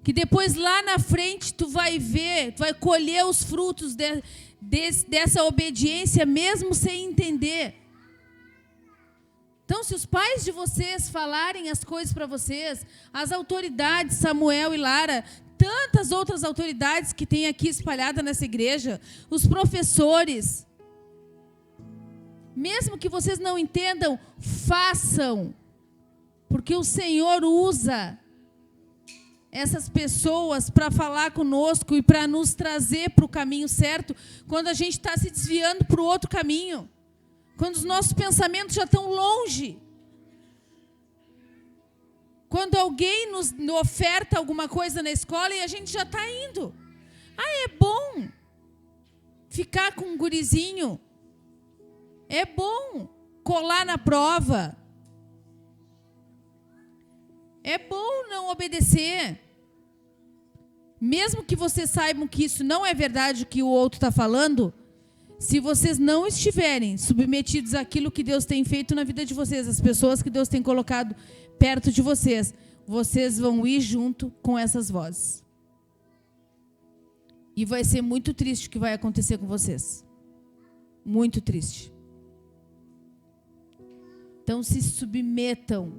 Que depois lá na frente tu vai ver, tu vai colher os frutos dessa obediência mesmo sem entender. Então, se os pais de vocês falarem as coisas para vocês, as autoridades, Samuel e Lara, tantas outras autoridades que tem aqui espalhada nessa igreja, os professores, mesmo que vocês não entendam, façam, porque o Senhor usa essas pessoas para falar conosco e para nos trazer para o caminho certo, quando a gente está se desviando para o outro caminho. Quando os nossos pensamentos já estão longe. Quando alguém nos oferta alguma coisa na escola e a gente já está indo. É bom ficar com um gurizinho. É bom colar na prova. É bom não obedecer. Mesmo que vocês saibam que isso não é verdade o que o outro está falando, se vocês não estiverem submetidos àquilo que Deus tem feito na vida de vocês, as pessoas que Deus tem colocado perto de vocês, vocês vão ir junto com essas vozes. E vai ser muito triste o que vai acontecer com vocês. Muito triste. Então se submetam,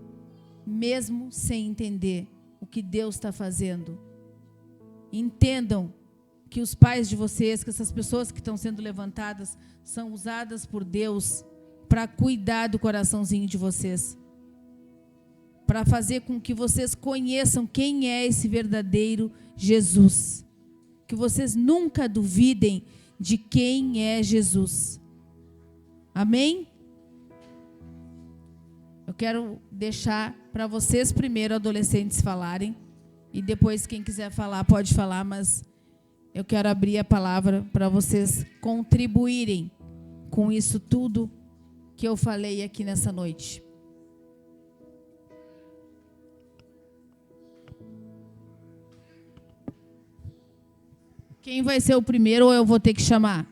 mesmo sem entender o que Deus está fazendo. Entendam que os pais de vocês, que essas pessoas que estão sendo levantadas, são usadas por Deus para cuidar do coraçãozinho de vocês. Para fazer com que vocês conheçam quem é esse verdadeiro Jesus. Que vocês nunca duvidem de quem é Jesus. Amém? Eu quero deixar para vocês primeiro, adolescentes, falarem. E depois, quem quiser falar, pode falar, mas eu quero abrir a palavra para vocês contribuírem com isso tudo que eu falei aqui nessa noite. Quem vai ser o primeiro ou eu vou ter que chamar?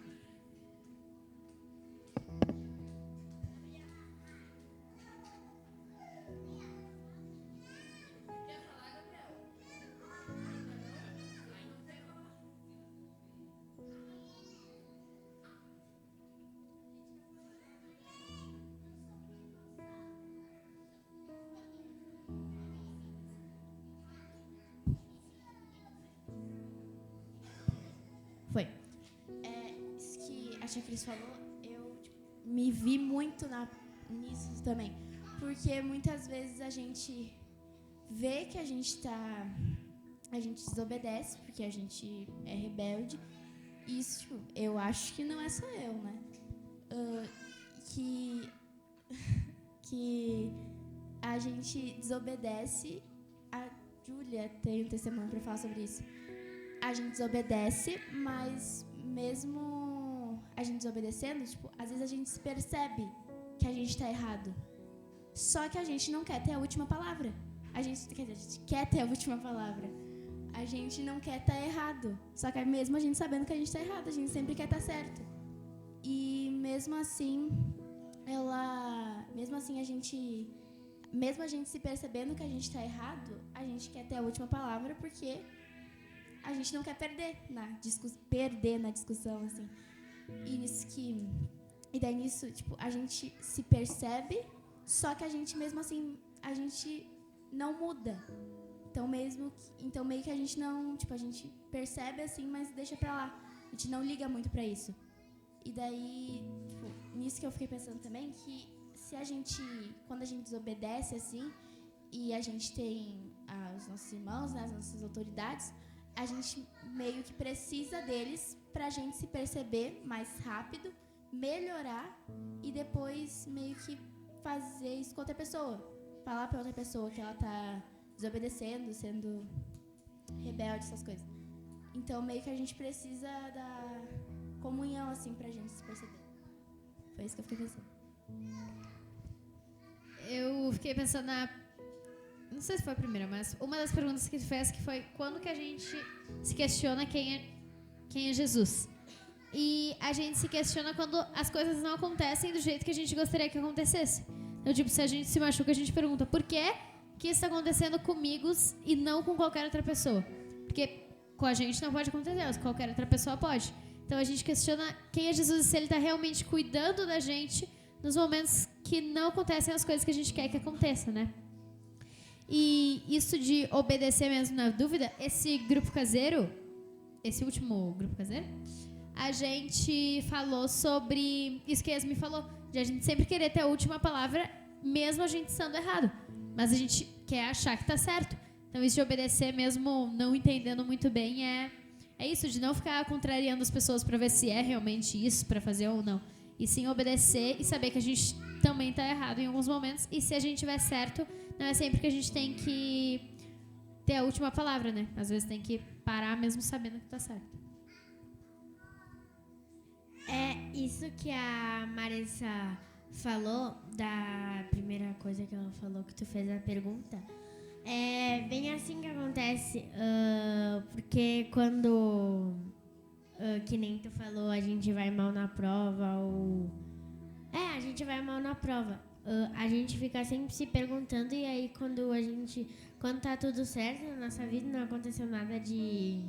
Isso que a tia Cris falou, eu me vi muito nisso também. Porque muitas vezes a gente vê que a gente desobedece, porque a gente é rebelde. Isso, eu acho que não é só eu, né? Que a gente desobedece. A Júlia tem um testemunho para falar sobre isso. A gente desobedece, mas mesmo a gente desobedecendo, às vezes a gente se percebe que a gente está errado. Só que a gente não quer ter a última palavra. A gente quer ter a última palavra. A gente não quer estar errado. Só que mesmo a gente sabendo que a gente está errado, a gente sempre quer estar certo. E mesmo assim, mesmo a gente se percebendo que a gente está errado, a gente quer ter a última palavra porque a gente não quer perder na discussão, assim. E daí nisso, a gente se percebe, só que a gente mesmo assim, a gente não muda. Então meio que a gente não, a gente percebe assim, mas deixa pra lá. A gente não liga muito pra isso. E daí, nisso que eu fiquei pensando também, que quando a gente desobedece assim, e a gente tem os nossos irmãos, né, as nossas autoridades, a gente meio que precisa deles pra gente se perceber mais rápido, melhorar e depois meio que fazer isso com outra pessoa. Falar pra outra pessoa que ela tá desobedecendo, sendo rebelde, essas coisas. Então meio que a gente precisa da comunhão, assim, pra gente se perceber. Foi isso que eu fiquei pensando. Eu fiquei pensando não sei se foi a primeira, mas uma das perguntas que tu fez que foi quando que a gente se questiona quem é Jesus. E a gente se questiona quando as coisas não acontecem do jeito que a gente gostaria que acontecesse. Então, se a gente se machuca, a gente pergunta por que isso está acontecendo comigo e não com qualquer outra pessoa? Porque com a gente não pode acontecer, mas qualquer outra pessoa pode. Então a gente questiona quem é Jesus e se ele está realmente cuidando da gente nos momentos que não acontecem as coisas que a gente quer que aconteça, né? E isso de obedecer mesmo na dúvida, esse último grupo caseiro, a gente falou sobre isso que a Yasmin falou, de a gente sempre querer ter a última palavra, mesmo a gente estando errado. Mas a gente quer achar que tá certo. Então isso de obedecer mesmo não entendendo muito bem é isso, de não ficar contrariando as pessoas para ver se é realmente isso para fazer ou não. E sim obedecer e saber que a gente também está errado em alguns momentos. E se a gente estiver certo, não é sempre que a gente tem que ter a última palavra, né? Às vezes tem que parar mesmo sabendo que está certo. É isso que a Marissa falou, da primeira coisa que ela falou, que tu fez a pergunta. É bem assim que acontece, porque quando, que nem tu falou, a gente vai mal na prova, ou... a gente vai mal na prova. A gente fica sempre se perguntando, e aí quando tá tudo certo na nossa vida, não aconteceu nada de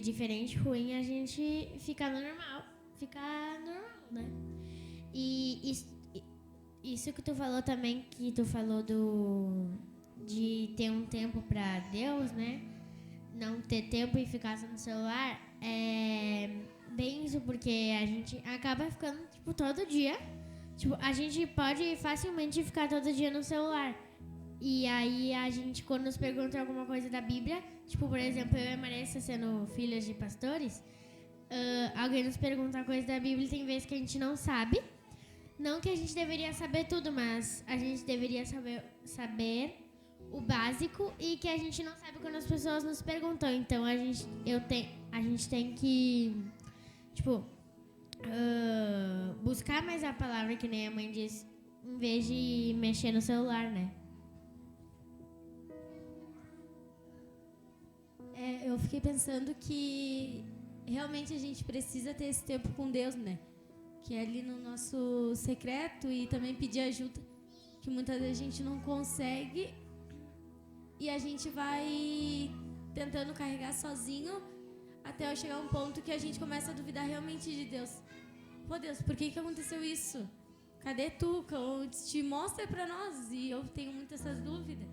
diferente, ruim, a gente fica normal, né? E isso que tu falou também, que tu falou de ter um tempo pra Deus, né? Não ter tempo e ficar só no celular, é bem isso, porque a gente acaba ficando, tipo, todo dia. Tipo, a gente pode facilmente ficar todo dia no celular. E aí a gente, quando nos pergunta alguma coisa da Bíblia, tipo, por exemplo, eu e a Marissa sendo filhas de pastores, alguém nos pergunta coisa da Bíblia e tem vezes que a gente não sabe. Não que a gente deveria saber tudo, mas a gente deveria saber o básico, e que a gente não sabe quando as pessoas nos perguntam. Então a gente tem que, tipo, buscar mais a palavra, que nem a mãe diz, em vez de mexer no celular, né? Eu fiquei pensando que realmente a gente precisa ter esse tempo com Deus, né? Que é ali no nosso secreto, e também pedir ajuda, que muitas vezes a gente não consegue e a gente vai tentando carregar sozinho até chegar um ponto que a gente começa a duvidar realmente de Deus. Pô, Deus, por que aconteceu isso? Cadê tu? Te mostra pra nós. E eu tenho muitas essas dúvidas.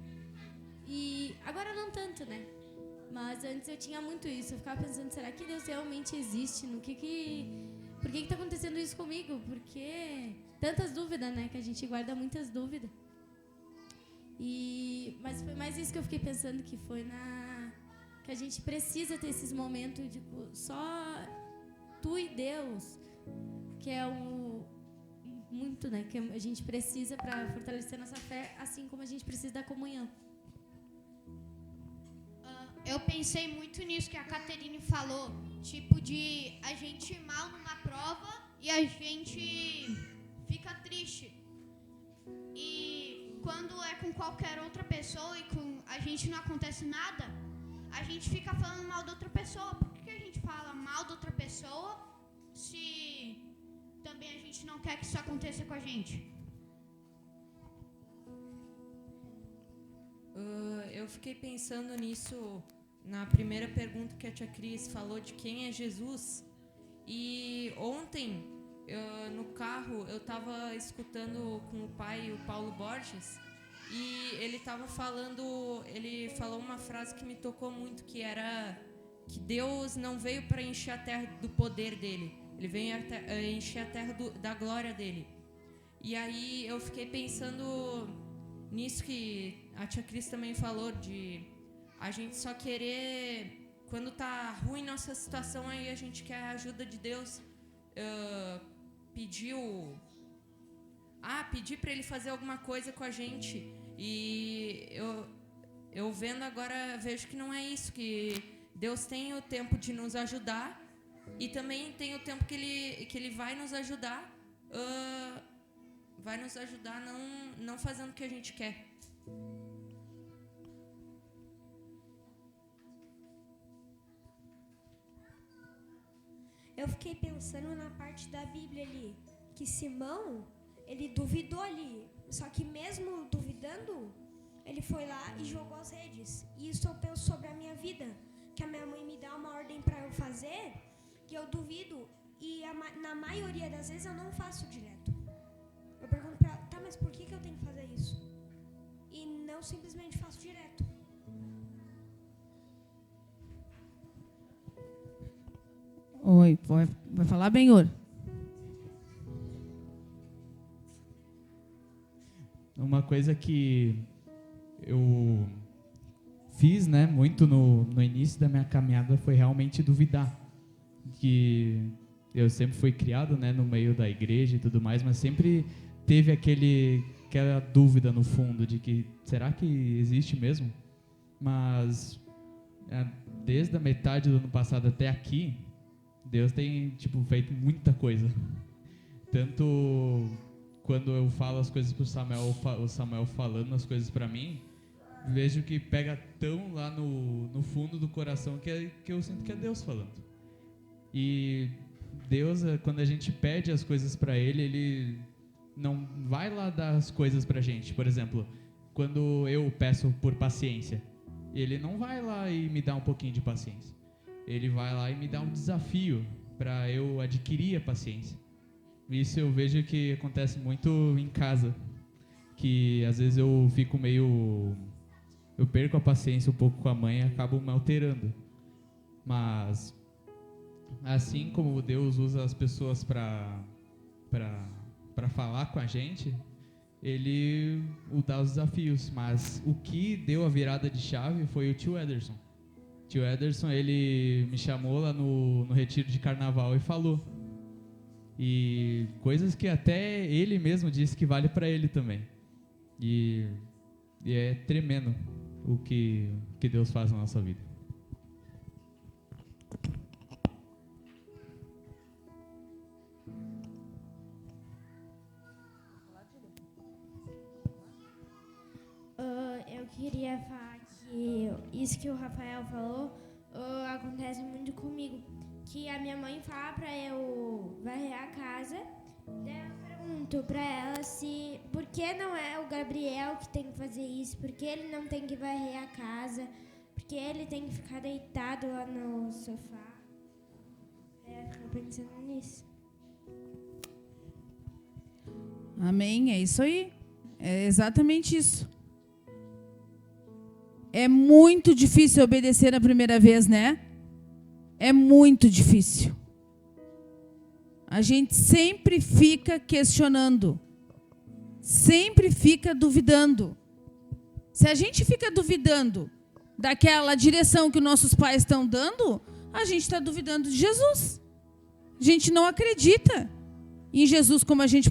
E agora não tanto, né? Mas antes eu tinha muito isso. Eu ficava pensando, será que Deus realmente existe? Por que está acontecendo isso comigo? Porque tantas dúvidas, né? Que a gente guarda muitas dúvidas. Mas foi mais isso que eu fiquei pensando, que foi que a gente precisa ter esses momentos, tipo, só tu e Deus, que é muito, né? Que a gente precisa para fortalecer nossa fé, assim como a gente precisa da comunhão. Eu pensei muito nisso que a Caterine falou, tipo de a gente ir mal numa prova e a gente fica triste. E quando é com qualquer outra pessoa e com a gente não acontece nada, a gente fica falando mal da outra pessoa. Por que a gente fala mal da outra pessoa se também a gente não quer que isso aconteça com a gente? Eu fiquei pensando nisso na primeira pergunta que a tia Cris falou de quem é Jesus. E ontem, no carro, eu estava escutando com o pai, o Paulo Borges, e ele falou uma frase que me tocou muito, que era que Deus não veio para encher a terra do poder dele, ele veio encher a terra da glória dele. E aí eu fiquei pensando nisso que a tia Cris também falou, de a gente só querer, quando tá ruim nossa situação, aí a gente quer a ajuda de Deus, pedir para ele fazer alguma coisa com a gente. E eu vendo agora, vejo que não é isso, que Deus tem o tempo de nos ajudar, e também tem o tempo que ele vai nos ajudar, não fazendo o que a gente quer. Eu fiquei pensando na parte da Bíblia ali, que Simão, ele duvidou ali, só que mesmo duvidando, ele foi lá e jogou as redes. E isso eu penso sobre a minha vida, que a minha mãe me dá uma ordem para eu fazer, que eu duvido, e na maioria das vezes eu não faço direto. Eu pergunto para ela, tá, mas por que eu tenho que fazer isso? E não simplesmente faço direto. Oi, vai falar, Benhor? Uma coisa que eu fiz, né, muito no início da minha caminhada foi realmente duvidar. Que eu sempre fui criado, né, no meio da igreja e tudo mais, mas sempre teve aquela dúvida no fundo de que será que existe mesmo? Mas desde a metade do ano passado até aqui, Deus tem feito muita coisa. Tanto quando eu falo as coisas para o Samuel falando as coisas para mim, vejo que pega tão lá no fundo do coração que eu sinto que é Deus falando. E Deus, quando a gente pede as coisas para Ele não vai lá dar as coisas pra gente. Por exemplo, quando eu peço por paciência, Ele não vai lá e me dá um pouquinho de paciência. Ele vai lá e me dá um desafio para eu adquirir a paciência. Isso eu vejo que acontece muito em casa, que às vezes eu fico eu perco a paciência um pouco com a mãe e acabo me alterando. Mas assim como Deus usa as pessoas para falar com a gente, Ele dá os desafios. Mas o que deu a virada de chave foi o tio Ederson. O tio Ederson, ele me chamou lá no retiro de carnaval e falou. E coisas que até ele mesmo disse que vale para ele também. E é tremendo o que Deus faz na nossa vida. Eu queria falar que isso que o Rafael falou acontece muito comigo. Que a minha mãe fala pra eu varrer a casa, daí eu pergunto pra ela por que não é o Gabriel que tem que fazer isso, por que ele não tem que varrer a casa, por que ele tem que ficar deitado lá no sofá. Eu fico pensando nisso. Amém, é isso aí. É exatamente isso. É muito difícil obedecer na primeira vez, né? É muito difícil. A gente sempre fica questionando. Sempre fica duvidando. Se a gente fica duvidando daquela direção que nossos pais estão dando, a gente está duvidando de Jesus. A gente não acredita em Jesus como a gente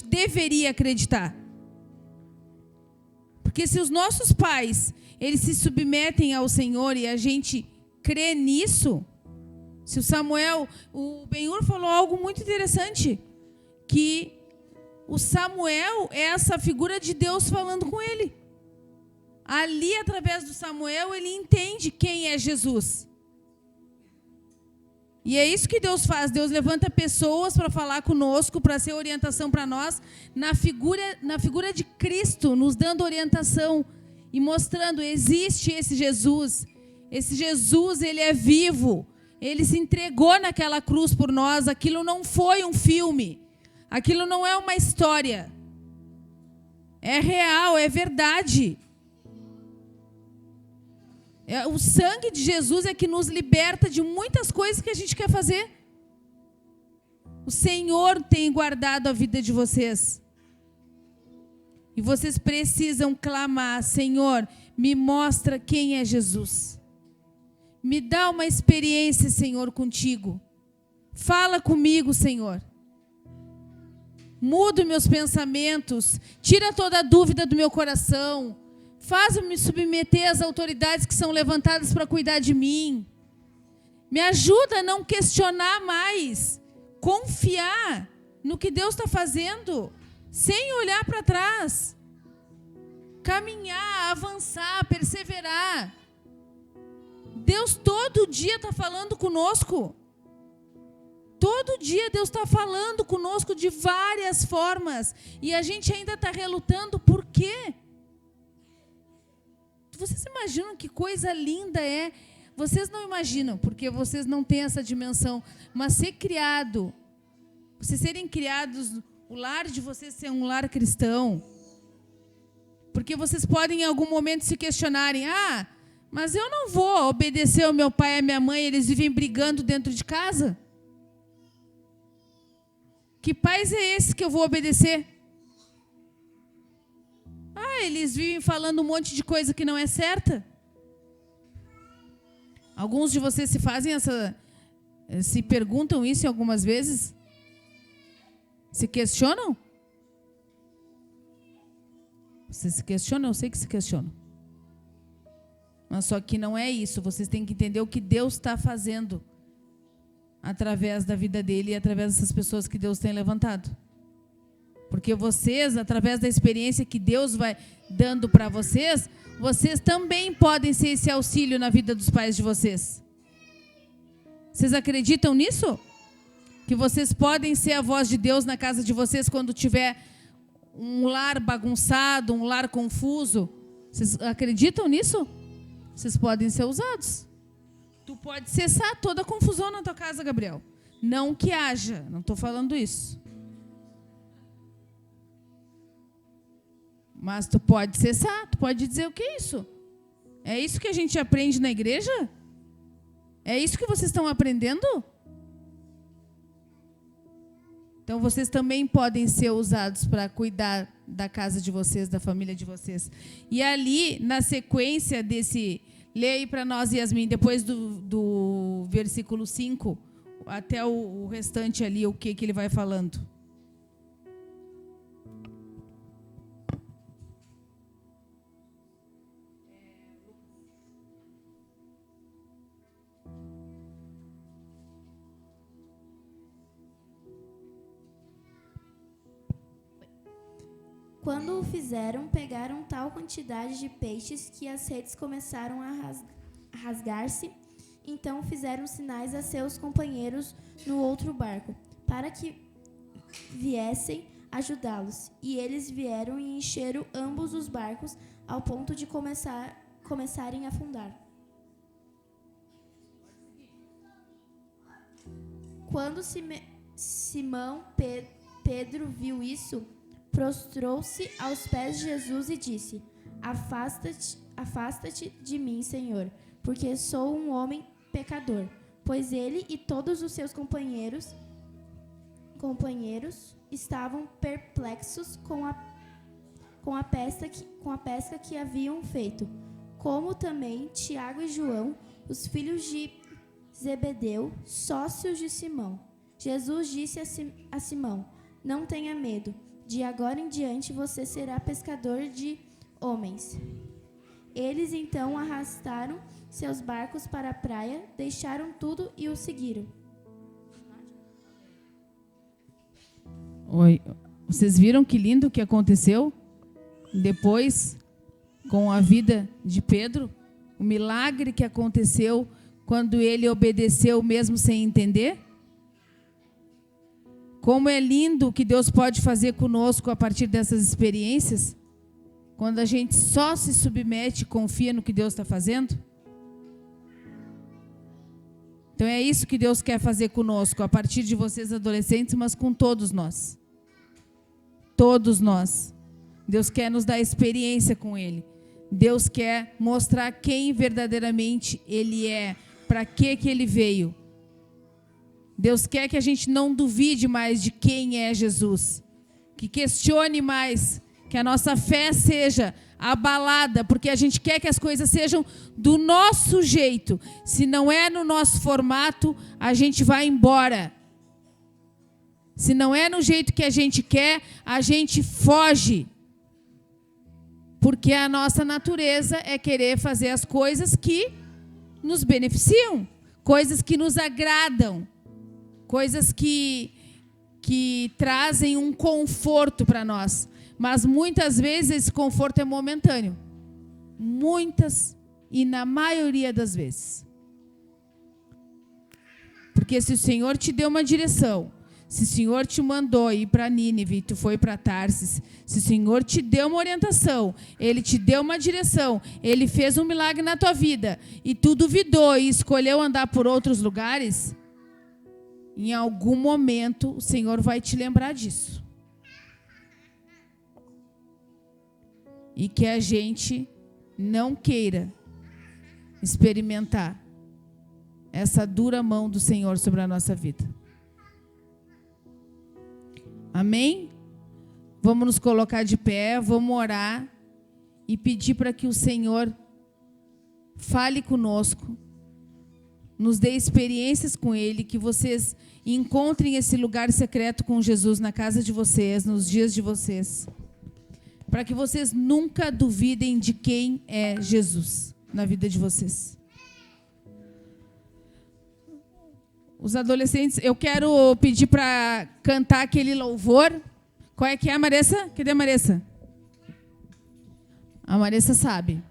deveria acreditar. Porque se os nossos pais, eles se submetem ao Senhor e a gente crê nisso, se o Benhur falou algo muito interessante, que o Samuel é essa figura de Deus falando com ele. Ali, através do Samuel, ele entende quem é Jesus. E é isso que Deus faz. Deus levanta pessoas para falar conosco, para ser orientação para nós, na figura de Cristo, nos dando orientação e mostrando, existe esse Jesus. Esse Jesus, ele é vivo. Ele se entregou naquela cruz por nós. Aquilo não foi um filme. Aquilo não é uma história. É real, é verdade. O sangue de Jesus é que nos liberta de muitas coisas que a gente quer fazer. O Senhor tem guardado a vida de vocês. E vocês precisam clamar: Senhor, me mostra quem é Jesus. Me dá uma experiência, Senhor, contigo. Fala comigo, Senhor. Muda meus pensamentos. Tira toda a dúvida do meu coração. Faz-me me submeter às autoridades que são levantadas para cuidar de mim. Me ajuda a não questionar mais. Confiar no que Deus está fazendo, sem olhar para trás. Caminhar, avançar, perseverar. Deus todo dia está falando conosco. Todo dia Deus está falando conosco de várias formas. E a gente ainda está relutando. Por quê? Vocês imaginam que coisa linda é? Vocês não imaginam, porque vocês não têm essa dimensão. Mas vocês serem criados, o lar de vocês ser um lar cristão. Porque vocês podem em algum momento se questionarem: mas eu não vou obedecer ao meu pai e à minha mãe, eles vivem brigando dentro de casa. Que pais é esse que eu vou obedecer? Eles vivem falando um monte de coisa que não é certa. Alguns de vocês se fazem Se perguntam isso algumas vezes? Se questionam? Vocês se questionam? Eu sei que se questionam. Mas só que não é isso. Vocês têm que entender o que Deus está fazendo através da vida dele e através dessas pessoas que Deus tem levantado. Porque vocês, através da experiência que Deus vai dando para vocês, vocês também podem ser esse auxílio na vida dos pais de vocês. Vocês acreditam nisso? Que vocês podem ser a voz de Deus na casa de vocês quando tiver um lar bagunçado, um lar confuso? Vocês acreditam nisso? Vocês podem ser usados. Tu pode cessar toda a confusão na tua casa, Gabriel. Não que haja, não estou falando isso. Mas tu pode cessar, tu pode dizer o que é isso? É isso que a gente aprende na igreja? É isso que vocês estão aprendendo? Então vocês também podem ser usados para cuidar da casa de vocês, da família de vocês. E ali, na sequência desse... Leia aí para nós, Yasmin, depois do versículo 5, até o restante ali, o que ele vai falando. Quando o fizeram, pegaram tal quantidade de peixes que as redes começaram a rasgar-se. Então fizeram sinais a seus companheiros no outro barco, para que viessem ajudá-los. E eles vieram e encheram ambos os barcos, ao ponto de começarem a afundar. Quando Simão Pedro viu isso, prostrou-se aos pés de Jesus e disse: Afasta-te de mim, Senhor, porque sou um homem pecador. Pois ele e todos os seus companheiros estavam perplexos com a pesca que haviam feito, como também Tiago e João, os filhos de Zebedeu, sócios de Simão. Jesus disse a Simão: Não tenha medo. De agora em diante você será pescador de homens. Eles então arrastaram seus barcos para a praia, deixaram tudo e o seguiram. Oi, vocês viram que lindo que aconteceu depois com a vida de Pedro? O milagre que aconteceu quando ele obedeceu mesmo sem entender? Como é lindo o que Deus pode fazer conosco a partir dessas experiências, quando a gente só se submete e confia no que Deus está fazendo. Então é isso que Deus quer fazer conosco, a partir de vocês adolescentes, mas com todos nós. Todos nós. Deus quer nos dar experiência com Ele. Deus quer mostrar quem verdadeiramente Ele é, para que Ele veio. Deus quer que a gente não duvide mais de quem é Jesus, que questione mais, que a nossa fé seja abalada, porque a gente quer que as coisas sejam do nosso jeito. Se não é no nosso formato, a gente vai embora. Se não é no jeito que a gente quer, a gente foge. Porque a nossa natureza é querer fazer as coisas que nos beneficiam, coisas que nos agradam. Coisas que trazem um conforto para nós. Mas muitas vezes esse conforto é momentâneo. Muitas e na maioria das vezes. Porque se o Senhor te deu uma direção, se o Senhor te mandou ir para Nínive e tu foi para Tarsis, se o Senhor te deu uma orientação, Ele te deu uma direção, Ele fez um milagre na tua vida e tu duvidou e escolheu andar por outros lugares, em algum momento o Senhor vai te lembrar disso. E que a gente não queira experimentar essa dura mão do Senhor sobre a nossa vida. Amém? Vamos nos colocar de pé, vamos orar e pedir para que o Senhor fale conosco, nos dê experiências com Ele, que vocês encontrem esse lugar secreto com Jesus na casa de vocês, nos dias de vocês, para que vocês nunca duvidem de quem é Jesus na vida de vocês. Os adolescentes, eu quero pedir para cantar aquele louvor. Qual é que é, Maressa? Cadê a Maressa? A Maressa sabe.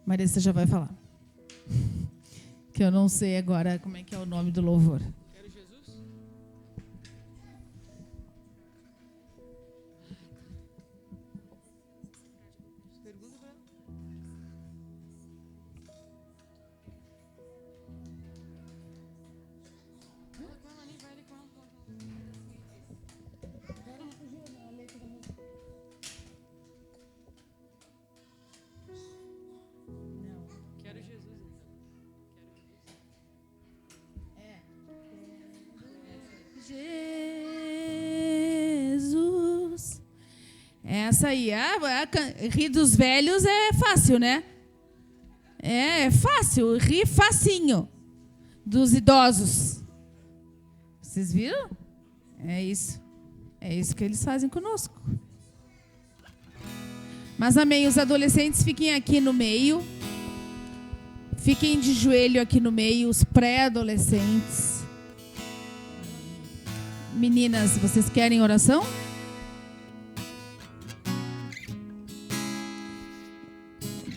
Marissa já vai falar. Que eu não sei agora como é que é o nome do louvor. Quero Jesus? Pergunta pra ela. Fala com ela ali, vai ali com ela. Quero Jesus, então. Jesus. Essa aí, rir dos velhos é fácil, né? É fácil, rir facinho. Dos idosos. Vocês viram? É isso. É isso que eles fazem conosco. Mas amém, os adolescentes fiquem aqui no meio. Fiquem de joelho aqui no meio, os pré-adolescentes. Meninas, vocês querem oração?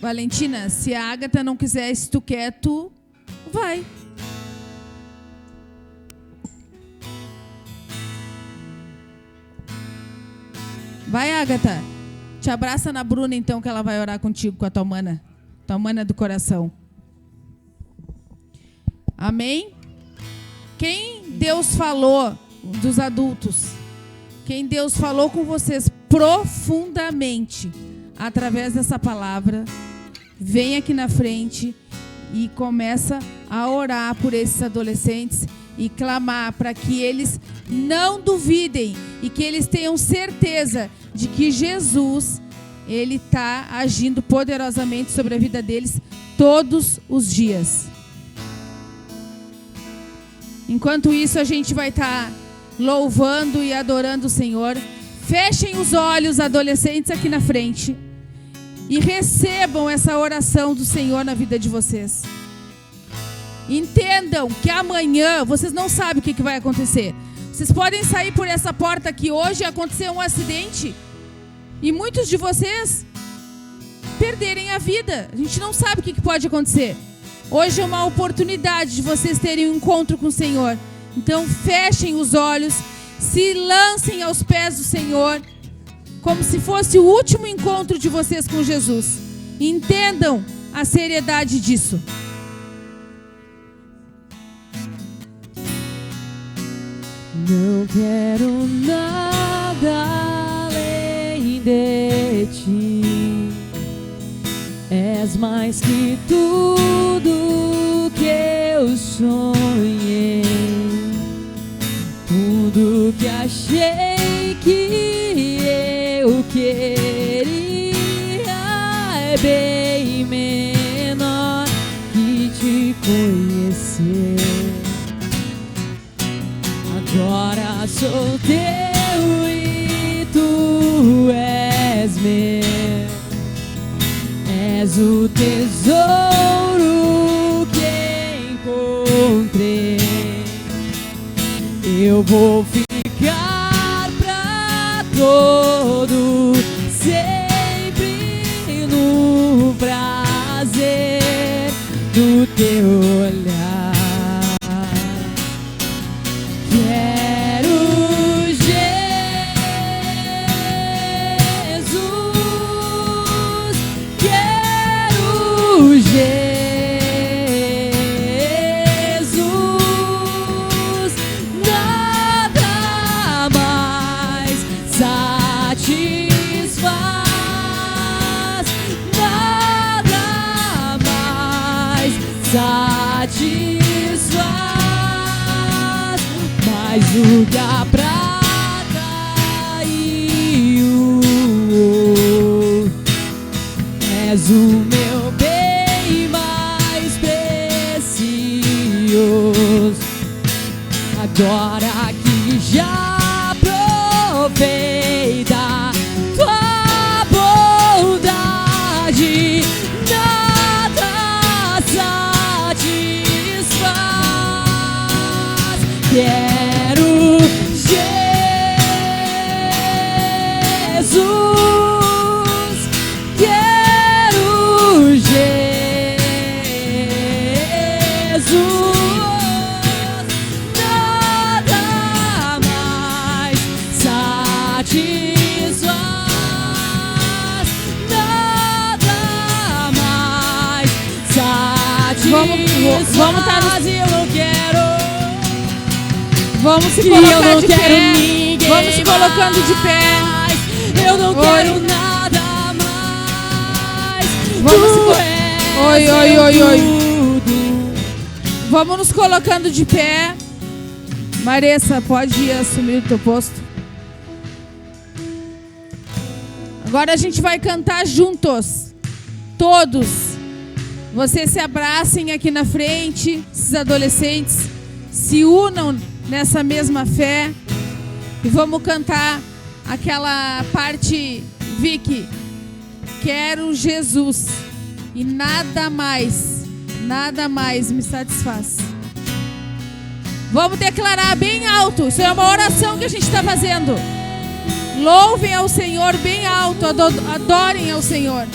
Valentina, se a Ágata não quiser, se tu quer, tu vai. Vai, Ágata. Te abraça na Bruna, então, que ela vai orar contigo, com a tua mana do coração. Amém? Quem Deus falou dos adultos, quem Deus falou com vocês profundamente através dessa palavra, vem aqui na frente e começa a orar por esses adolescentes e clamar para que eles não duvidem e que eles tenham certeza de que Jesus, Ele está agindo poderosamente sobre a vida deles todos os dias. Enquanto isso, a gente vai estar louvando e adorando o Senhor. Fechem os olhos, adolescentes, aqui na frente, e recebam essa oração do Senhor na vida de vocês. Entendam que amanhã vocês não sabem o que vai acontecer. Vocês podem sair por essa porta aqui hoje e acontecer um acidente, e muitos de vocês perderem a vida. A gente não sabe o que pode acontecer. Hoje é uma oportunidade de vocês terem um encontro com o Senhor. Então fechem os olhos, se lancem aos pés do Senhor, como se fosse o último encontro de vocês com Jesus. Entendam a seriedade disso. Não quero nada além de ti. És mais que tudo que eu sonhei. Tudo que achei que eu queria é bem menor que te conhecer. Agora sou teu e tu és meu. És o tesouro que encontrei. Eu vou ficar pra todo sempre no prazer do teu olhar. Quero Jesus, quero Jesus, nada mais satisfaz, nada mais satisfaz, mais do que a prata e o ouro. és o meu bem mais precioso. Agora que já provei da tua bondade, nada satisfaz. Quero Jesus, quero Jesus, nada mais satisfaz, nada mais satisfaz. Vamos tá Eu não quero. Vamos se E eu colocar não de quero pé. ninguém Vamos se colocando de pé. Eu não Oi. quero nada mais. Vamos se Tu co- és Oi, oi, meu oi, oi. tudo. Vamos nos colocando de pé. Maressa, pode ir assumir o teu posto. Agora a gente vai cantar juntos. Todos. Vocês se abracem aqui na frente. Esses adolescentes se unam nessa mesma fé. E vamos cantar aquela parte, Vicky. Quero Jesus. E nada mais me satisfaz. Vamos declarar bem alto. Isso é uma oração que a gente está fazendo. Louvem ao Senhor bem alto. Adorem ao Senhor.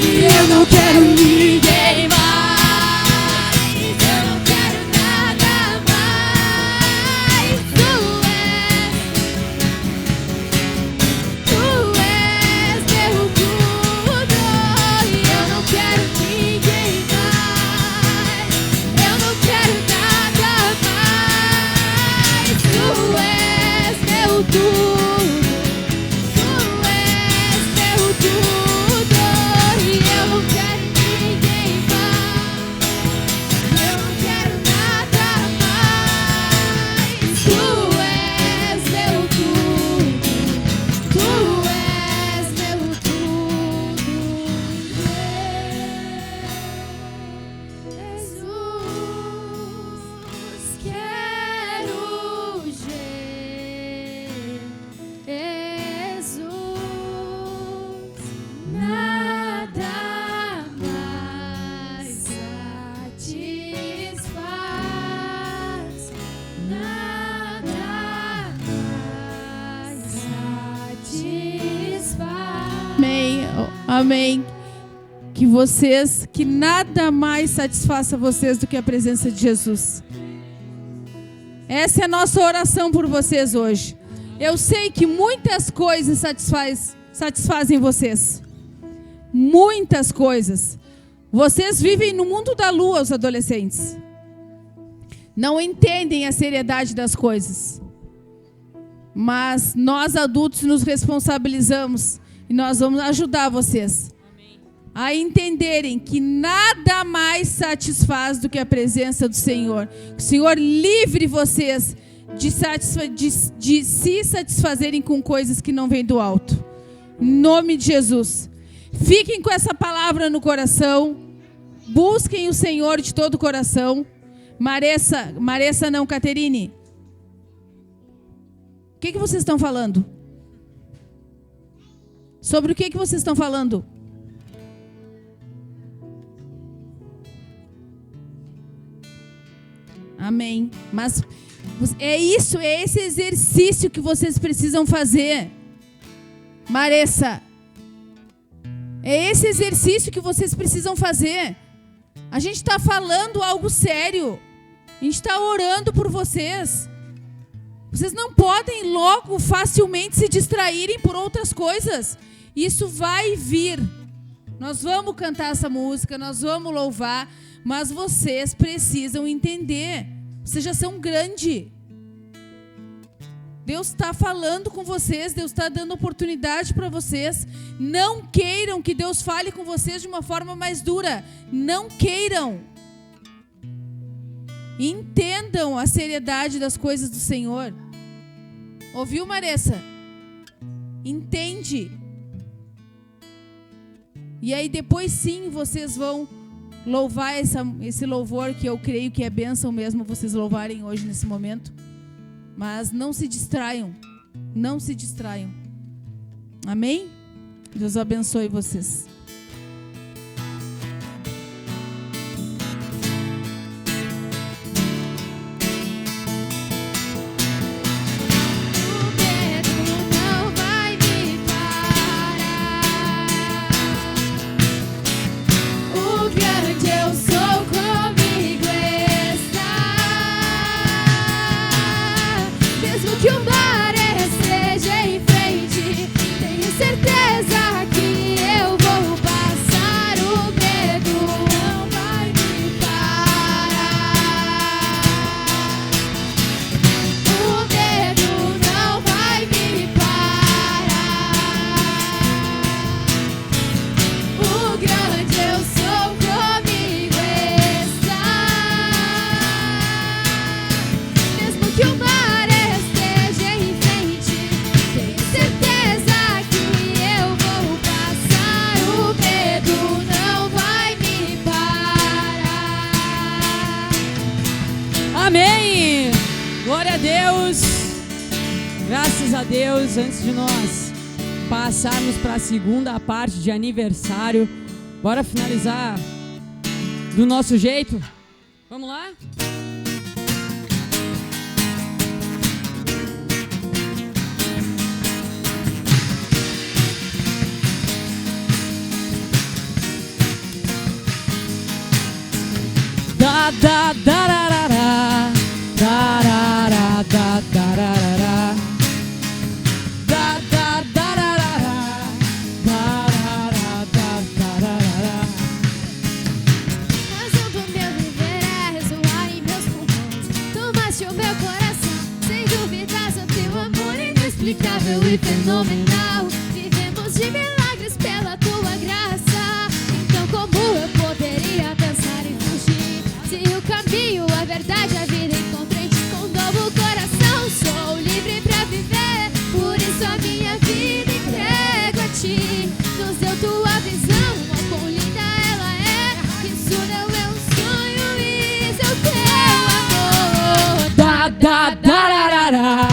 Eu não quero ninguém mais. Eu não quero nada mais. Tu és meu tudo. E eu não quero ninguém mais. Eu não quero nada mais. Tu és meu tudo. Tu és meu tudo. E eu não quero ninguém mais. Eu não quero nada mais. Tu és meu tudo. Tu és meu tudo. Jesus, quero Jesus, nada mais satisfaz, nada mais satisfaz. Amém. Amém. que nada mais satisfaça vocês do que a presença de Jesus. Essa é a nossa oração por vocês hoje. Eu sei que muitas coisas satisfazem vocês. Muitas coisas. Vocês vivem no mundo da lua, os adolescentes. Não entendem a seriedade das coisas. Mas nós adultos nos responsabilizamos e nós vamos ajudar vocês a entenderem que nada mais satisfaz do que a presença do Senhor. Que o Senhor livre vocês de se satisfazerem com coisas que não vêm do alto. Em nome de Jesus. Fiquem com essa palavra no coração. Busquem o Senhor de todo o coração. Maressa não, Caterine. O que vocês estão falando? Sobre o que vocês estão falando? Amém. Mas é esse exercício que vocês precisam fazer. Maressa, é esse exercício que vocês precisam fazer. A gente está falando algo sério. A gente está orando por vocês. Vocês não podem logo facilmente se distraírem por outras coisas. Isso vai vir. Nós vamos cantar essa música, nós vamos louvar, mas vocês precisam entender. Vocês já são grandes. Deus está falando com vocês, Deus está dando oportunidade para vocês. Não queiram que Deus fale com vocês de uma forma mais dura. Não queiram. Entendam a seriedade das coisas do Senhor. Ouviu, Maressa? Entende. E aí depois sim vocês vão louvar esse louvor que eu creio que é bênção mesmo vocês louvarem hoje nesse momento. Mas não se distraiam. Não se distraiam. Amém? Deus abençoe vocês. Amém! Glória a Deus! Graças a Deus, antes de nós passarmos para a segunda parte de aniversário, bora finalizar do nosso jeito? Vamos lá? Da da da da da da da da da da da da da. Razão do meu viver é ressoar em meus pulmões. Tomaste o meu coração, sem dúvidas o teu amor inexplicável e fenomenal. Vivemos de milagres pela tua graça. Então como eu poderia pensar em fugir? Se o caminho, a verdade, a vida encontrei-te com novo coração. Sou livre pra viver, por isso a minha vida entrego a ti. Nos deu tua visão, ó quão linda ela é. Isso não é um sonho, isso é o teu amor. Da da da da da da.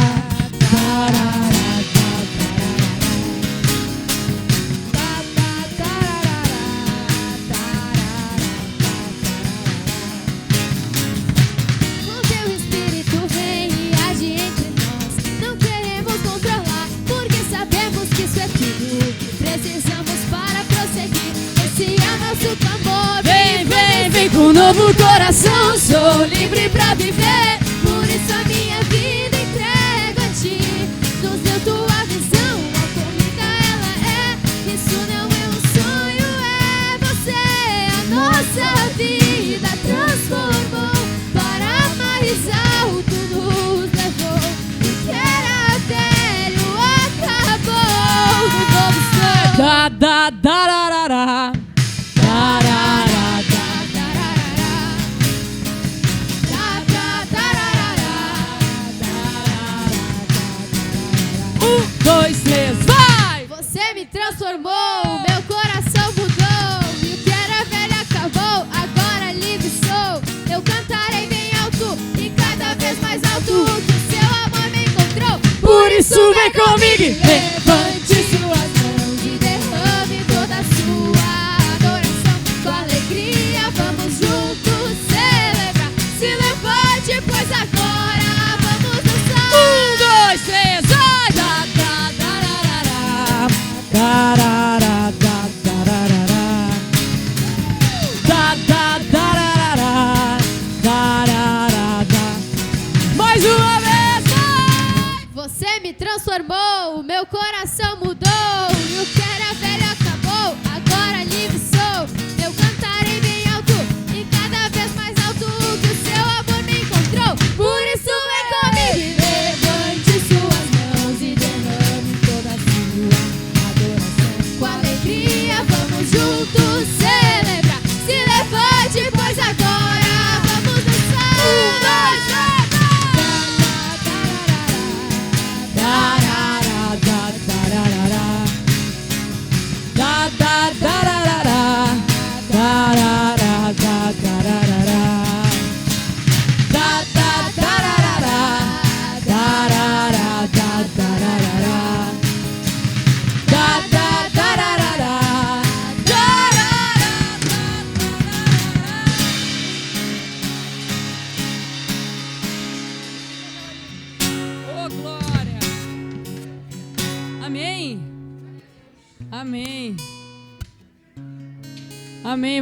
um novo coração, sou livre pra viver. Por isso a minha vida entrego a ti. Nos deu tua visão, a corrida ela é. Isso não é um sonho, é você. A nossa vida transformou, para mais alto nos levou. O que era velho acabou. Um novo céu. Da da da ra ra ra. Dois, três, vai! Você me transformou, meu coração mudou. E o que era velho acabou, agora livre sou. Eu cantarei bem alto e cada vez mais alto, que o seu amor me encontrou. Por isso vem comigo e levante suas mãos e derrame toda a sua adoração. Com alegria vamos juntos celebrar. Se levante, pois agora vamos dançar. Dois, três, vai! Mais uma vez, vai! Você me transformou, meu coração mudou. E o que era velho acabou, agora livre sou. Eu cantarei bem alto e cada vez mais alto, que o seu amor me encontrou. Por isso vem comigo e levante suas mãos e derrame toda a sua adoração. Com alegria vamos juntos celebrar. Se levante, pois agora vamos dançar. Dois, Ô, glória! Amém! Amém! Amém!